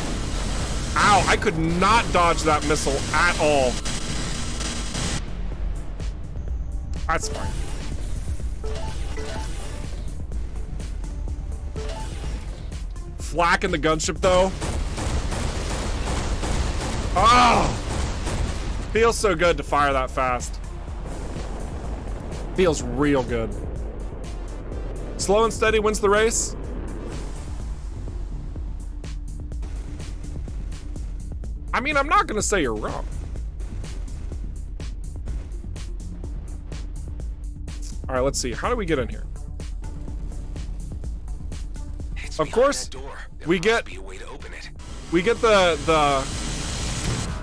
Ow, I could not dodge that missile at all. That's fine. Flak in the gunship though. Oh! Feels so good to fire that fast. Feels real good. Slow and steady wins the race. I mean, I'm not gonna say you're wrong. All right, let's see. How do we get in here? Of course, we get the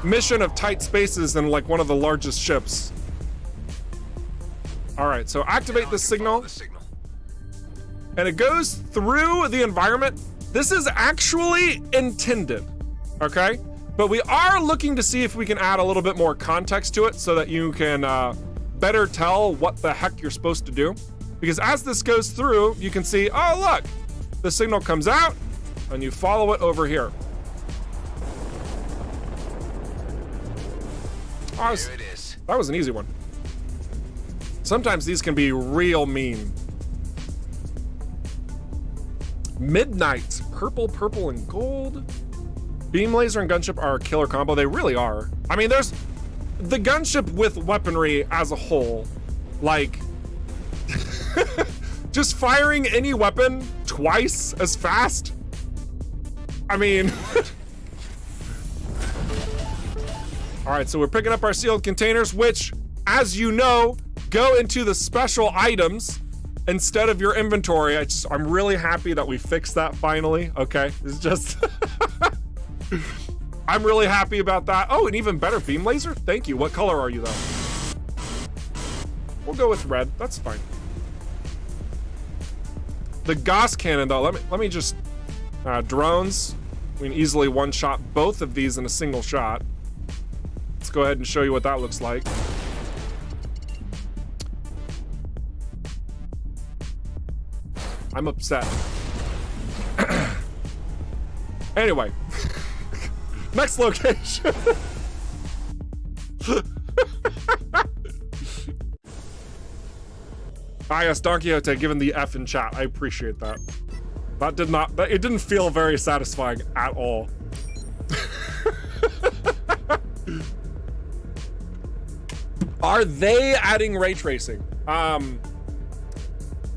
mission of tight spaces in like one of the largest ships. All right, so activate the signal. And it goes through the environment. This is actually intended, okay? But we are looking to see if we can add a little bit more context to it so that you can better tell what the heck you're supposed to do. Because as this goes through, you can see, oh look, the signal comes out and you follow it over here. Oh, There it is. that was an easy one. Sometimes these can be real mean. Midnight, purple, and gold. Beam laser and gunship are a killer combo. They really are. I mean, there's the gunship with weaponry as a whole. Like, Just firing any weapon twice as fast? I mean... All right, so we're picking up our sealed containers, which, as you know, go into the special items instead of your inventory. I'm really happy that we fixed that finally. Okay, it's just... I'm really happy about that. Oh, an even better beam laser? Thank you. What color are you, though? We'll go with red. That's fine. The Gauss cannon, though, let me just... drones. We can easily one-shot both of these in a single shot. Let's go ahead and show you what that looks like. I'm upset. Anyway. Next location. Ah, yes, Don Quixote given the F in chat. I appreciate that. It didn't feel very satisfying at all. Are they adding ray tracing?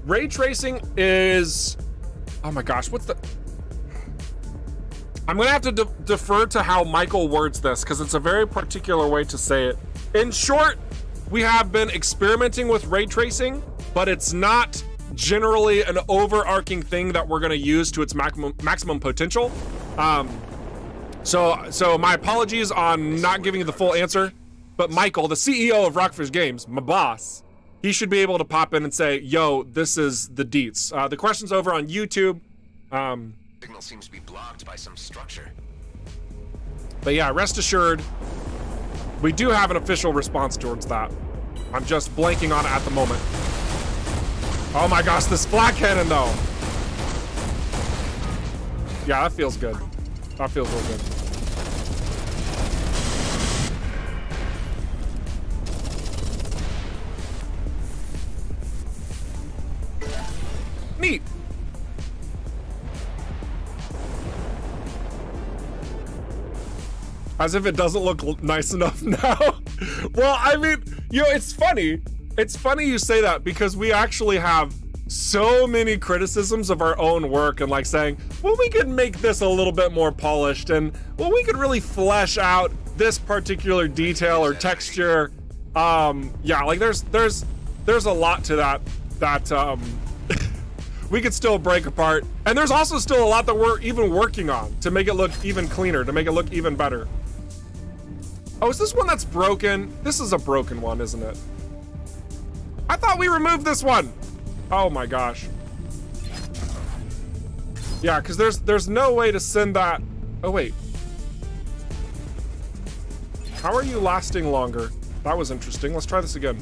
Ray tracing is, oh my gosh, what's the, I'm gonna have to defer to how Michael words this because it's a very particular way to say it. In short, we have been experimenting with ray tracing, but it's not generally an overarching thing that we're gonna use to its maximum potential. So my apologies on not giving you the full answer, but Michael, the CEO of Rockfish Games, my boss, he should be able to pop in and say, yo, this is the deets. The question's over on YouTube. Signal seems to be blocked by some structure. But yeah, rest assured, we do have an official response towards that. I'm just blanking on it at the moment. Oh my gosh, this flat cannon though. Yeah, that feels good. That feels real good. Neat. As if it doesn't look nice enough now. Well, I mean, you know, it's funny. It's funny you say that because we actually have so many criticisms of our own work and like saying, well, we could make this a little bit more polished and well, we could really flesh out this particular detail or texture. Yeah, like there's a lot to that we could still break apart. And there's also still a lot that we're even working on to make it look even cleaner, to make it look even better. Oh, is this one that's broken? This is a broken one, isn't it? I thought we removed this one. Oh my gosh. Yeah, because there's no way to send that. Oh wait. How are you lasting longer? That was interesting. Let's try this again.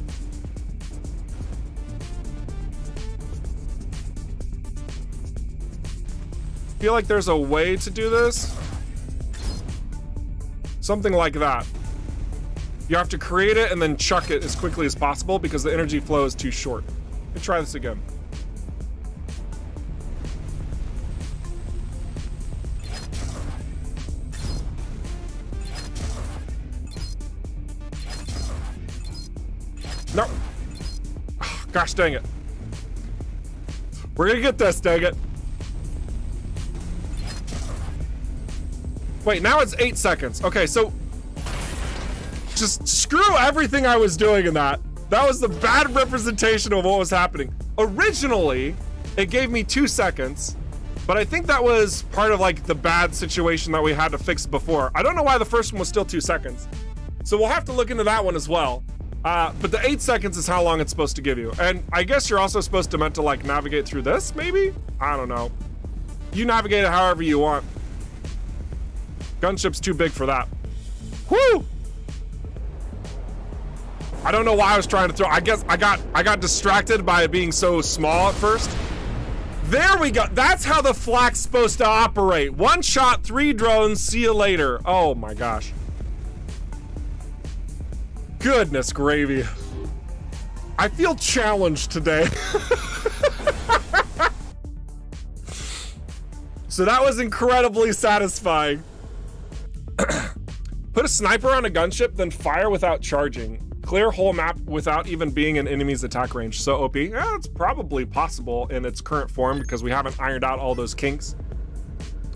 I feel like there's a way to do this. Something like that. You have to create it and then chuck it as quickly as possible because the energy flow is too short. Let's try this again. No. Oh, gosh dang it. We're gonna get this, dang it. Wait, now it's 8 seconds. Okay, so just screw everything I was doing in that. That was the bad representation of what was happening. Originally, it gave me 2 seconds, but I think that was part of like the bad situation that we had to fix before. I don't know why the first one was still 2 seconds. So we'll have to look into that one as well. But the 8 seconds is how long it's supposed to give you. And I guess you're also supposed to meant to like navigate through this, maybe? I don't know. You navigate it however you want. Gunship's too big for that. Whoo! I don't know why I was trying to throw. I guess I got distracted by it being so small at first. There we go. That's how the flak's supposed to operate. 1 shot, 3 drones, see you later. Oh my gosh. Goodness gravy. I feel challenged today. So that was incredibly satisfying. Put a sniper on a gunship, then fire without charging. clear whole map without even being in enemy's attack range. So OP. Yeah, it's probably possible in its current form because we haven't ironed out all those kinks.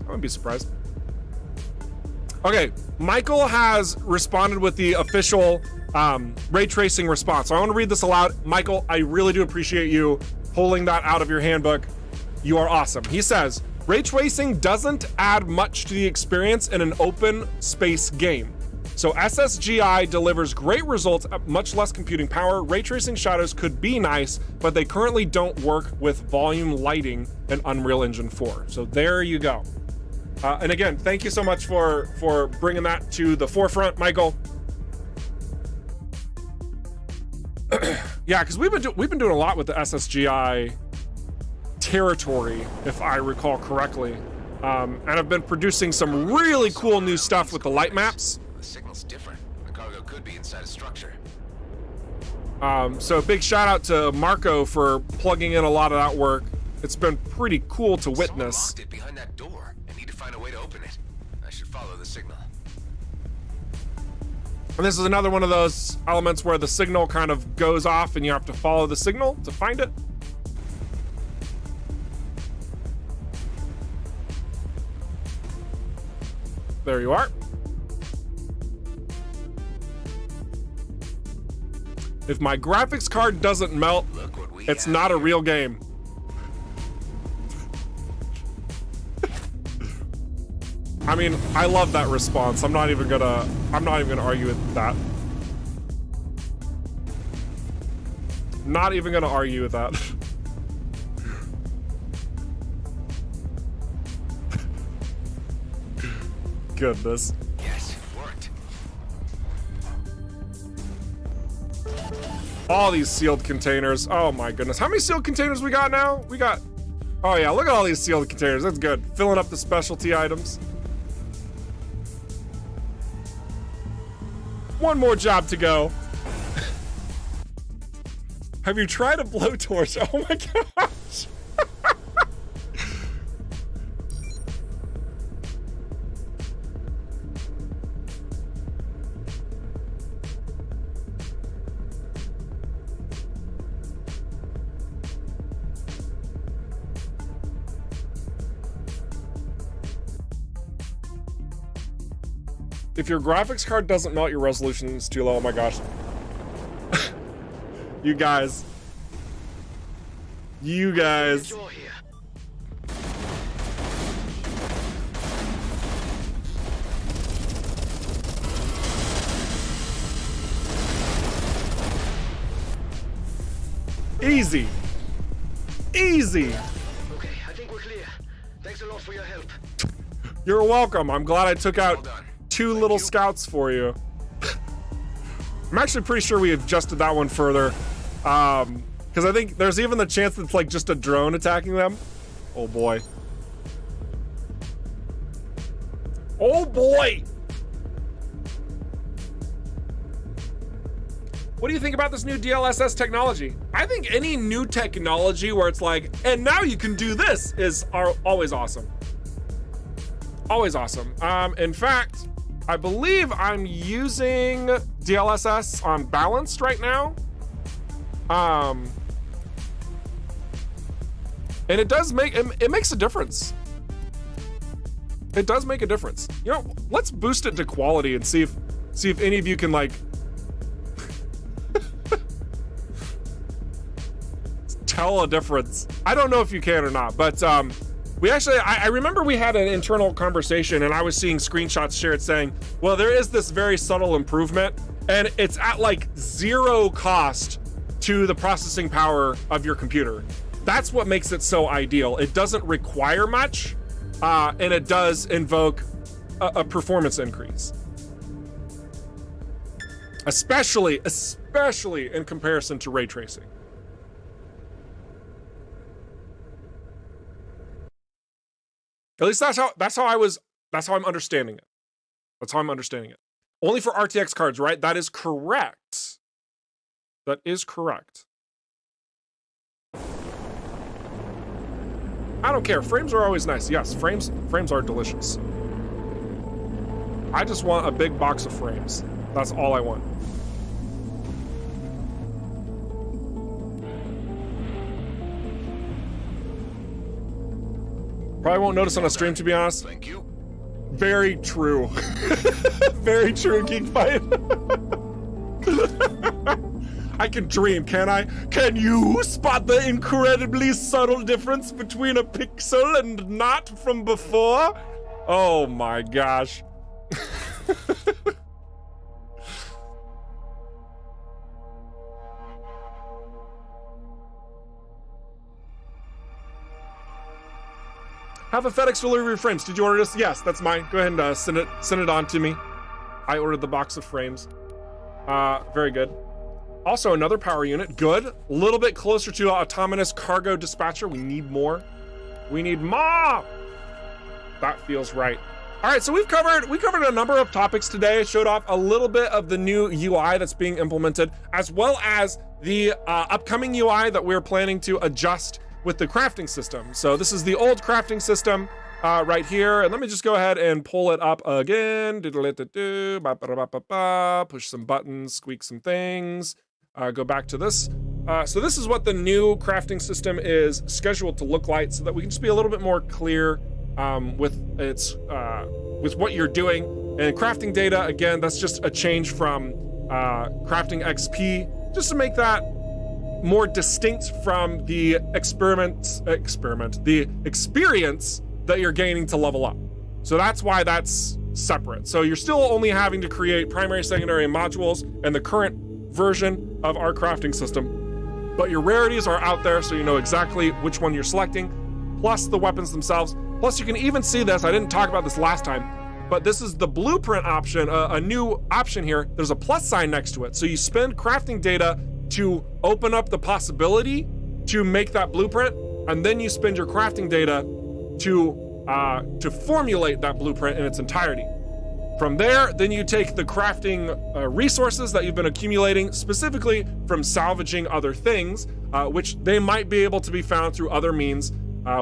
I wouldn't be surprised. Okay, Michael has responded with the official ray tracing response. So I want to read this aloud. Michael, I really do appreciate you pulling that out of your handbook. You are awesome. He says, ray tracing doesn't add much to the experience in an open space game. So SSGI delivers great results at much less computing power. Ray tracing shadows could be nice, but they currently don't work with volume lighting in Unreal Engine 4. So there you go. And again, thank you so much for bringing that to the forefront, Michael. Yeah, because we've been doing a lot with the SSGI territory, if I recall correctly, and I've been producing some really cool new stuff with the light maps. The signal's different. The cargo could be inside a structure. So big shout out to Marco for plugging in a lot of that work. It's been pretty cool to witness. Someone locked it behind that door. I need to find a way to open it. I should follow the signal. And this is another one of those elements where the signal kind of goes off and you have to follow the signal to find it. There you are. If my graphics card doesn't melt, it's not a real game. I mean, I love that response. I'm not even gonna argue with that. Not even gonna argue with that. Goodness. Yes, it worked. All these sealed containers. Oh my goodness. How many sealed containers we got now? We got, oh yeah, look at all these sealed containers. That's good. Filling up the specialty items. One more job to go. Have you tried a blowtorch? Oh my gosh. If your graphics card doesn't melt, your resolution is too low. Oh my gosh. You guys. You guys. Easy. Easy. Okay, I think we're clear. Thanks a lot for your help. You're welcome. I'm glad I took out 2 little scouts for you. I'm actually pretty sure we adjusted that one further. Because I think there's even the chance that it's like just a drone attacking them. Oh boy. Oh boy! What do you think about this new DLSS technology? I think any new technology where it's like, and now you can do this, are always awesome. Always awesome. In fact, I believe I'm using DLSS on balanced right now. And it does it makes a difference. It does make a difference. You know, let's boost it to quality and see if any of you can like tell a difference. I don't know if you can or not, but we actually, I remember we had an internal conversation and I was seeing screenshots shared saying, well, there is this very subtle improvement and it's at like 0 cost to the processing power of your computer. That's what makes it so ideal. It doesn't require much and it does invoke a performance increase. Especially in comparison to ray tracing. At least that's how I'm understanding it. That's how I'm understanding it. Only for RTX cards, right? That is correct. That is correct. I don't care. Frames are always nice. Yes, frames are delicious. I just want a big box of frames. That's all I want. Probably won't notice on a stream, to be honest. Thank you. Very true. Very true, Geekfight. I can dream, can I? Can you spot the incredibly subtle difference between a pixel and not from before? Oh my gosh. Have a FedEx delivery of your frames. Did you order this? Yes, that's mine. Go ahead and send it on to me. I ordered the box of frames. Very good. Also, another power unit. Good. A little bit closer to autonomous cargo dispatcher. We need more. We need more. That feels right. All right, so we covered a number of topics today. Showed off a little bit of the new UI that's being implemented, as well as the upcoming UI that we're planning to adjust with the crafting system. So this is the old crafting system right here. And let me just go ahead and pull it up again. Push some buttons, squeak some things, go back to this. So this is what the new crafting system is scheduled to look like, so that we can just be a little bit more clear with what you're doing. And crafting data, again, that's just a change from crafting XP, just to make that more distinct from the experience that you're gaining to level up. So that's why that's separate. So you're still only having to create primary, secondary, and modules in the current version of our crafting system, but your rarities are out there, so you know exactly which one you're selecting, plus the weapons themselves. Plus you can even see this, I didn't talk about this last time, but this is the blueprint option, a new option here. There's a plus sign next to it. So you spend crafting data to open up the possibility to make that blueprint, and then you spend your crafting data to formulate that blueprint in its entirety. From there, then you take the crafting resources that you've been accumulating, specifically from salvaging other things, which they might be able to be found through other means.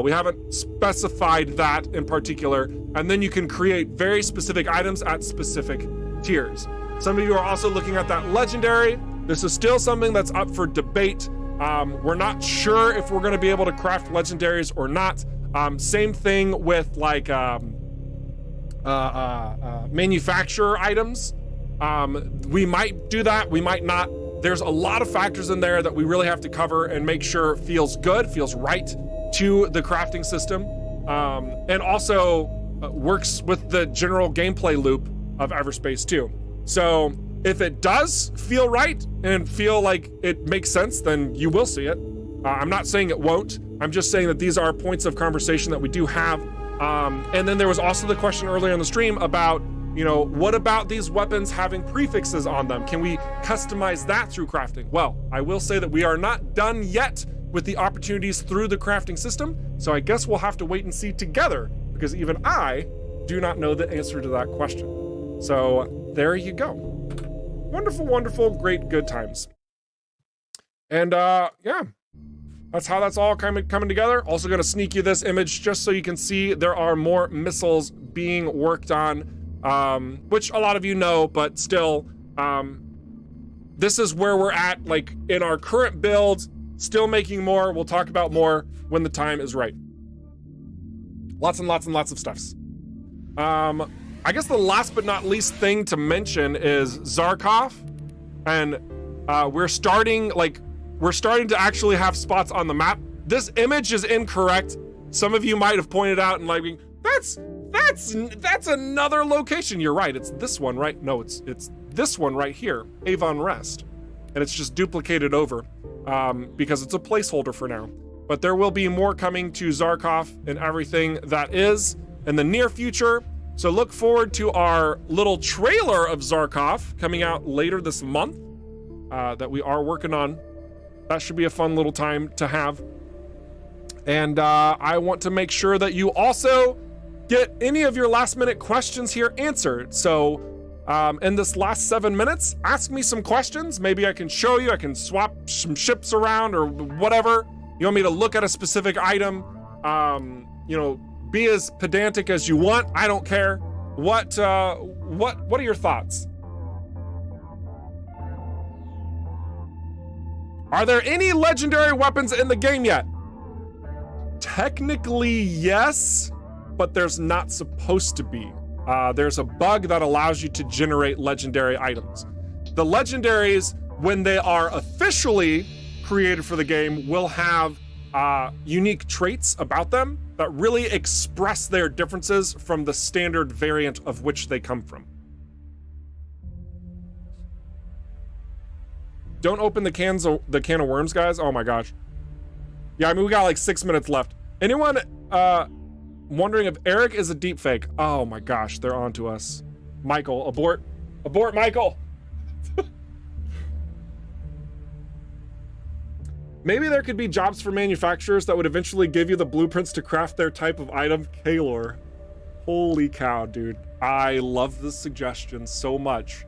We haven't specified that in particular, and then you can create very specific items at specific tiers. Some of you are also looking at that legendary. This is still something that's up for debate. We're not sure if we're going to be able to craft legendaries or not. Same thing with like manufacturer items. We might do that, we might not. There's a lot of factors in there that we really have to cover and make sure feels good, feels right to the crafting system, and also works with the general gameplay loop of EVERSPACE too. So if it does feel right and feel like it makes sense, then you will see it. I'm not saying it won't. I'm just saying that these are points of conversation that we do have. And then there was also the question earlier in the stream about, what about these weapons having prefixes on them? Can we customize that through crafting? Well, I will say that we are not done yet with the opportunities through the crafting system. So I guess we'll have to wait and see together, because even I do not know the answer to that question. So there you go. Wonderful, wonderful, great, good times. And yeah, that's how that's all coming together. Also gonna sneak you this image just so you can see there are more missiles being worked on, which a lot of you know, but still, this is where we're at, like in our current build, still making more. We'll talk about more when the time is right. Lots and lots and lots of stuffs. I guess the last but not least thing to mention is Zarkov, and we're starting to actually have spots on the map. This image is incorrect. Some of you might have pointed out and like, that's another location. You're right, it's this one, right? No, it's this one right here, Avon Rest, and it's just duplicated over because it's a placeholder for now. But there will be more coming to Zarkov and everything that is in the near future. So look forward to our little trailer of Zarkov coming out later this month that we are working on. That should be a fun little time to have. And I want to make sure that you also get any of your last minute questions here answered. So in this last 7 minutes, ask me some questions. Maybe I can show you, I can swap some ships around or whatever. You want me to look at a specific item, be as pedantic as you want. I don't care. What are your thoughts? Are there any legendary weapons in the game yet? Technically, yes, but there's not supposed to be. There's a bug that allows you to generate legendary items. The legendaries, when they are officially created for the game, will have unique traits about them that really express their differences from the standard variant of which they come from. Don't open the can of worms, guys. Oh my gosh. Yeah, I mean, we got like 6 minutes left. Anyone wondering if Eric is a deepfake? Oh my gosh, they're on to us. Michael, abort. Abort, Michael. Maybe there could be jobs for manufacturers that would eventually give you the blueprints to craft their type of item. Kaylor. Holy cow, dude. I love this suggestion so much.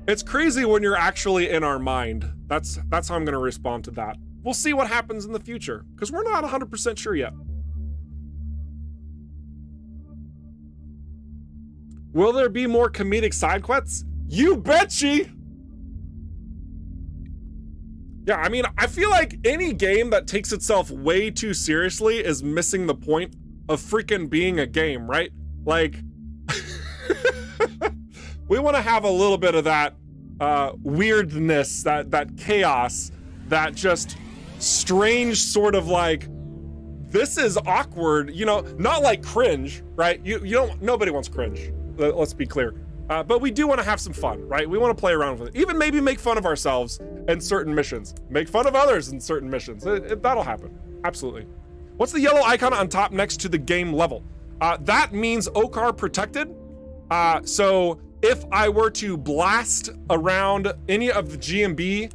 It's crazy when you're actually in our mind. That's how I'm gonna respond to that. We'll see what happens in the future, because we're not 100% sure yet. Will there be more comedic side quests? You betcha! Yeah, I mean, I feel like any game that takes itself way too seriously is missing the point of freaking being a game, right? Like, we want to have a little bit of that weirdness, that chaos, that just strange sort of like, this is awkward, you know, not like cringe, right? You don't, nobody wants cringe, let's be clear. But we do want to have some fun, right? We want to play around with it. Even maybe make fun of ourselves in certain missions. Make fun of others in certain missions. That'll happen, absolutely. What's the yellow icon on top next to the game level? That means OCAR protected. So if I were to blast around any of the GMB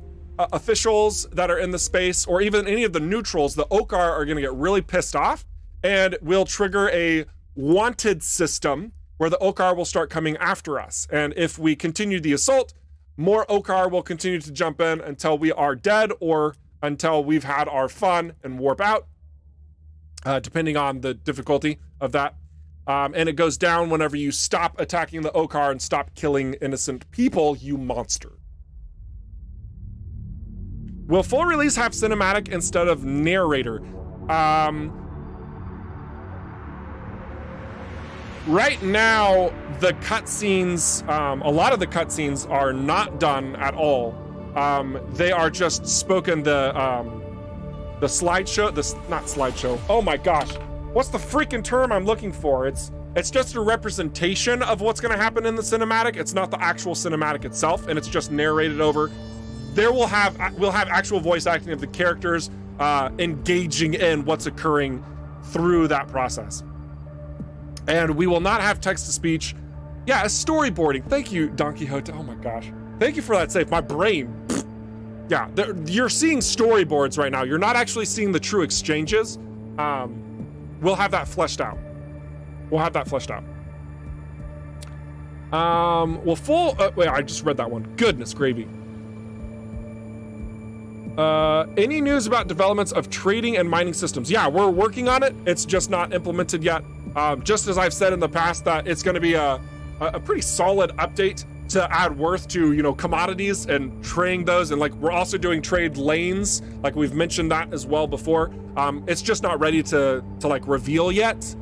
officials that are in the space, or even any of the neutrals, the OCAR are gonna get really pissed off and will trigger a wanted system where the OCAR will start coming after us. And if we continue the assault, more OCAR will continue to jump in until we are dead or until we've had our fun and warp out, depending on the difficulty of that. And it goes down whenever you stop attacking the OCAR and stop killing innocent people, you monster. Will full release have cinematic instead of narrator? Right now, the cutscenes, a lot of the cutscenes are not done at all. They are just spoken, the slideshow, not slideshow, oh my gosh. What's the freaking term I'm looking for? It's just a representation of what's gonna happen in the cinematic. It's not the actual cinematic itself, and it's just narrated over. We'll have actual voice acting of the characters engaging in what's occurring through that process. And we will not have text-to-speech. Yeah, storyboarding. Thank you, Donkey Hotel. Oh my gosh. Thank you for that save. My brain. Yeah, you're seeing storyboards right now. You're not actually seeing the true exchanges. We'll have that fleshed out. We'll have that fleshed out. Wait, I just read that one. Goodness gravy. Any news about developments of trading and mining systems? Yeah, we're working on it. It's just not implemented yet. Just as I've said in the past that it's going to be a pretty solid update to add worth to, you know, commodities and trading those. And like, we're also doing trade lanes. Like we've mentioned that as well before. It's just not ready to like reveal yet.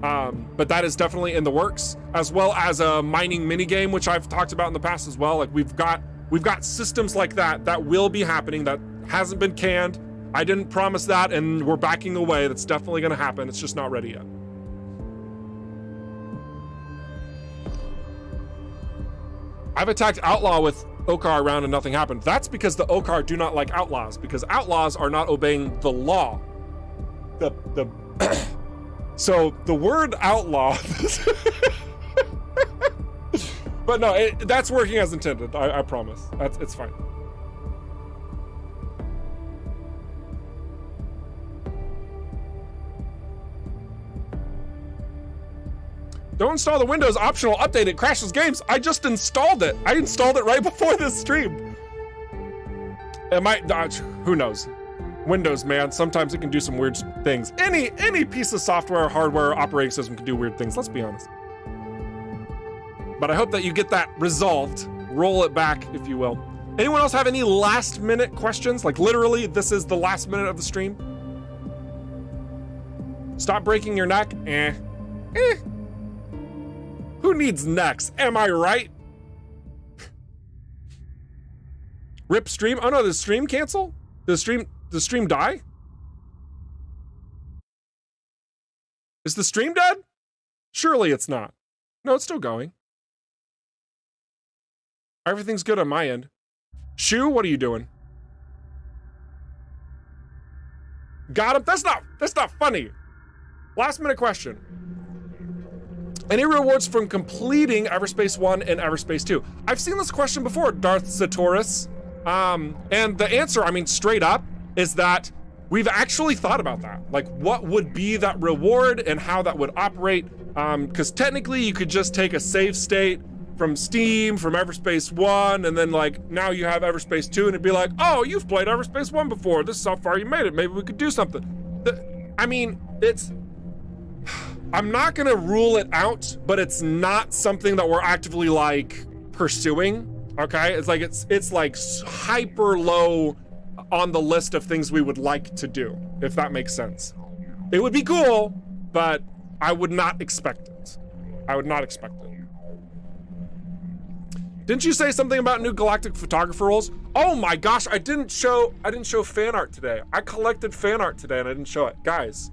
But that is definitely in the works, as well as a mining mini game, which I've talked about in the past as well. Like we've got systems like that will be happening, that hasn't been canned. I didn't promise that, and we're backing away. That's definitely going to happen. It's just not ready yet. I've attacked Outlaw with OCAR around and nothing happened. That's because the OCAR do not like Outlaws, because Outlaws are not obeying the law. So the word outlaw, but no, that's working as intended. I promise. It's fine. Don't install the Windows optional update. It crashes games. I just installed it. I installed it right before this stream. It might, who knows? Windows, man, sometimes it can do some weird things. Any piece of software, hardware, operating system can do weird things, let's be honest. But I hope that you get that resolved. Roll it back, if you will. Anyone else have any last minute questions? Like literally, this is the last minute of the stream. Stop breaking your neck. Who needs necks? Am I right? Rip stream. Oh no, did the stream cancel? Did the stream die? Is the stream dead? Surely it's not. No, it's still going. Everything's good on my end. Shu, what are you doing? Got him? That's not funny. Last minute question. Any rewards from completing Everspace 1 and Everspace 2? I've seen this question before, Darth Satorus. And the answer, I mean, straight up, is that we've actually thought about that. Like, what would be that reward and how that would operate? Because technically you could just take a save state from Steam, from Everspace 1, and then like, now you have Everspace 2, and it'd be like, oh, you've played Everspace 1 before. This is how far you made it. Maybe we could do something. I mean, I'm not gonna rule it out, but it's not something that we're actively like pursuing. Okay, it's like hyper low on the list of things we would like to do, if that makes sense. It would be cool, but I would not expect it. I would not expect it. Didn't you say something about new galactic photographer roles? Oh my gosh, I didn't show fan art today. I collected fan art today and I didn't show it. Guys,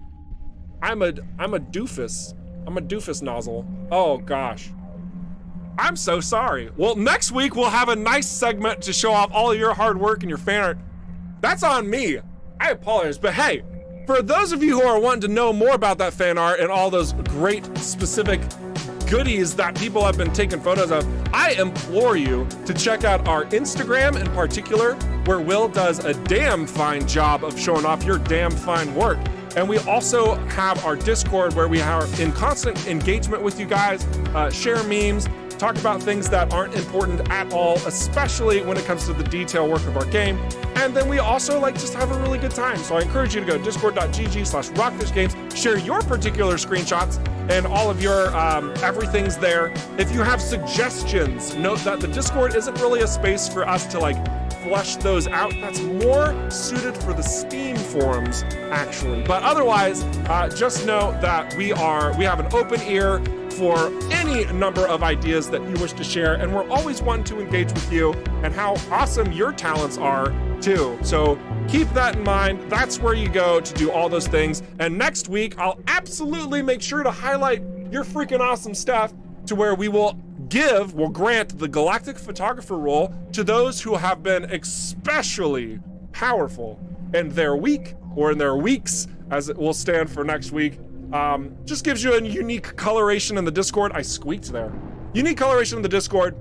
I'm a doofus. I'm a doofus nozzle. Oh gosh. I'm so sorry. Well, next week we'll have a nice segment to show off all of your hard work and your fan art. That's on me. I apologize, but hey, for those of you who are wanting to know more about that fan art and all those great specific goodies that people have been taking photos of, I implore you to check out our Instagram in particular, where Will does a damn fine job of showing off your damn fine work. And we also have our Discord where we are in constant engagement with you guys, share memes, talk about things that aren't important at all, especially when it comes to the detail work of our game. And then we also like just have a really good time. So I encourage you to go to discord.gg/rockfishgames, share your particular screenshots and all of your everything's there. If you have suggestions, note that the Discord isn't really a space for us to like flesh those out. That's more suited for the Steam forums, actually. But otherwise, just know that we have an open ear for any number of ideas that you wish to share, and we're always wanting to engage with you and how awesome your talents are too. So keep that in mind. That's where you go to do all those things. And next week, I'll absolutely make sure to highlight your freaking awesome stuff to where we'll grant the Galactic Photographer role to those who have been especially powerful in their week, or in their weeks, as it will stand for next week. Just gives you a unique coloration in the Discord. I squeaked there. Unique coloration in the Discord,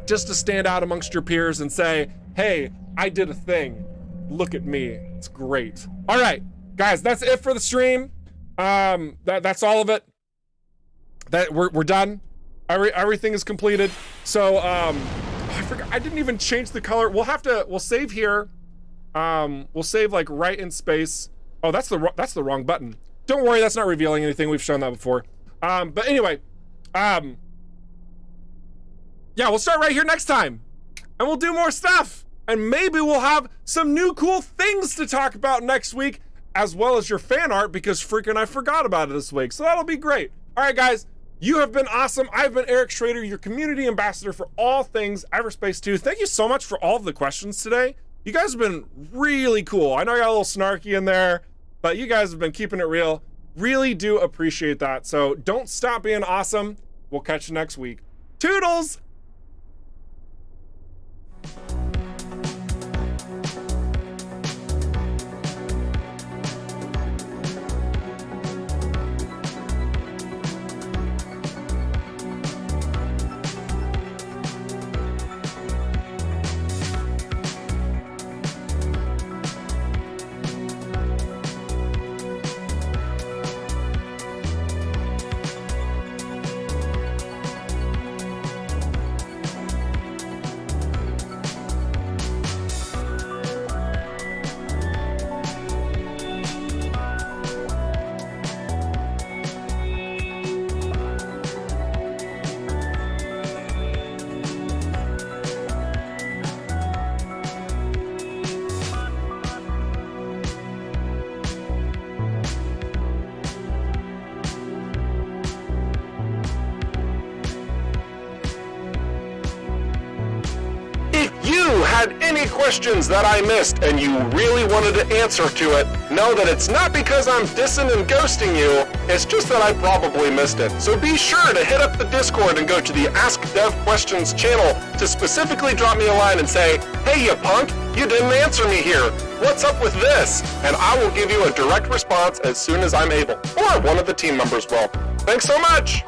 just to stand out amongst your peers and say, hey, I did a thing. Look at me. It's great. All right, guys, that's it for the stream. That's all of it. We're done. Everything is completed. So I forgot, I didn't even change the color. We'll save here. We'll save like right in space. Oh, that's the wrong button. Don't worry, that's not revealing anything. We've shown that before. But anyway, yeah, we'll start right here next time, and we'll do more stuff, and maybe we'll have some new cool things to talk about next week, as well as your fan art, because freaking I forgot about it this week. So that'll be great. All right, guys. You have been awesome. I've been Eric Schrader, your community ambassador for all things Everspace 2. Thank you so much for all of the questions today. You guys have been really cool. I know I got a little snarky in there, but you guys have been keeping it real. Really do appreciate that. So don't stop being awesome. We'll catch you next week. Toodles! had any questions that I missed and you really wanted to answer to it, know that it's not because I'm dissing and ghosting you, it's just that I probably missed it. So be sure to hit up the Discord and go to the Ask Dev Questions channel to specifically drop me a line and say, hey, you punk, you didn't answer me here. What's up with this? And I will give you a direct response as soon as I'm able, or one of the team members will. Thanks so much!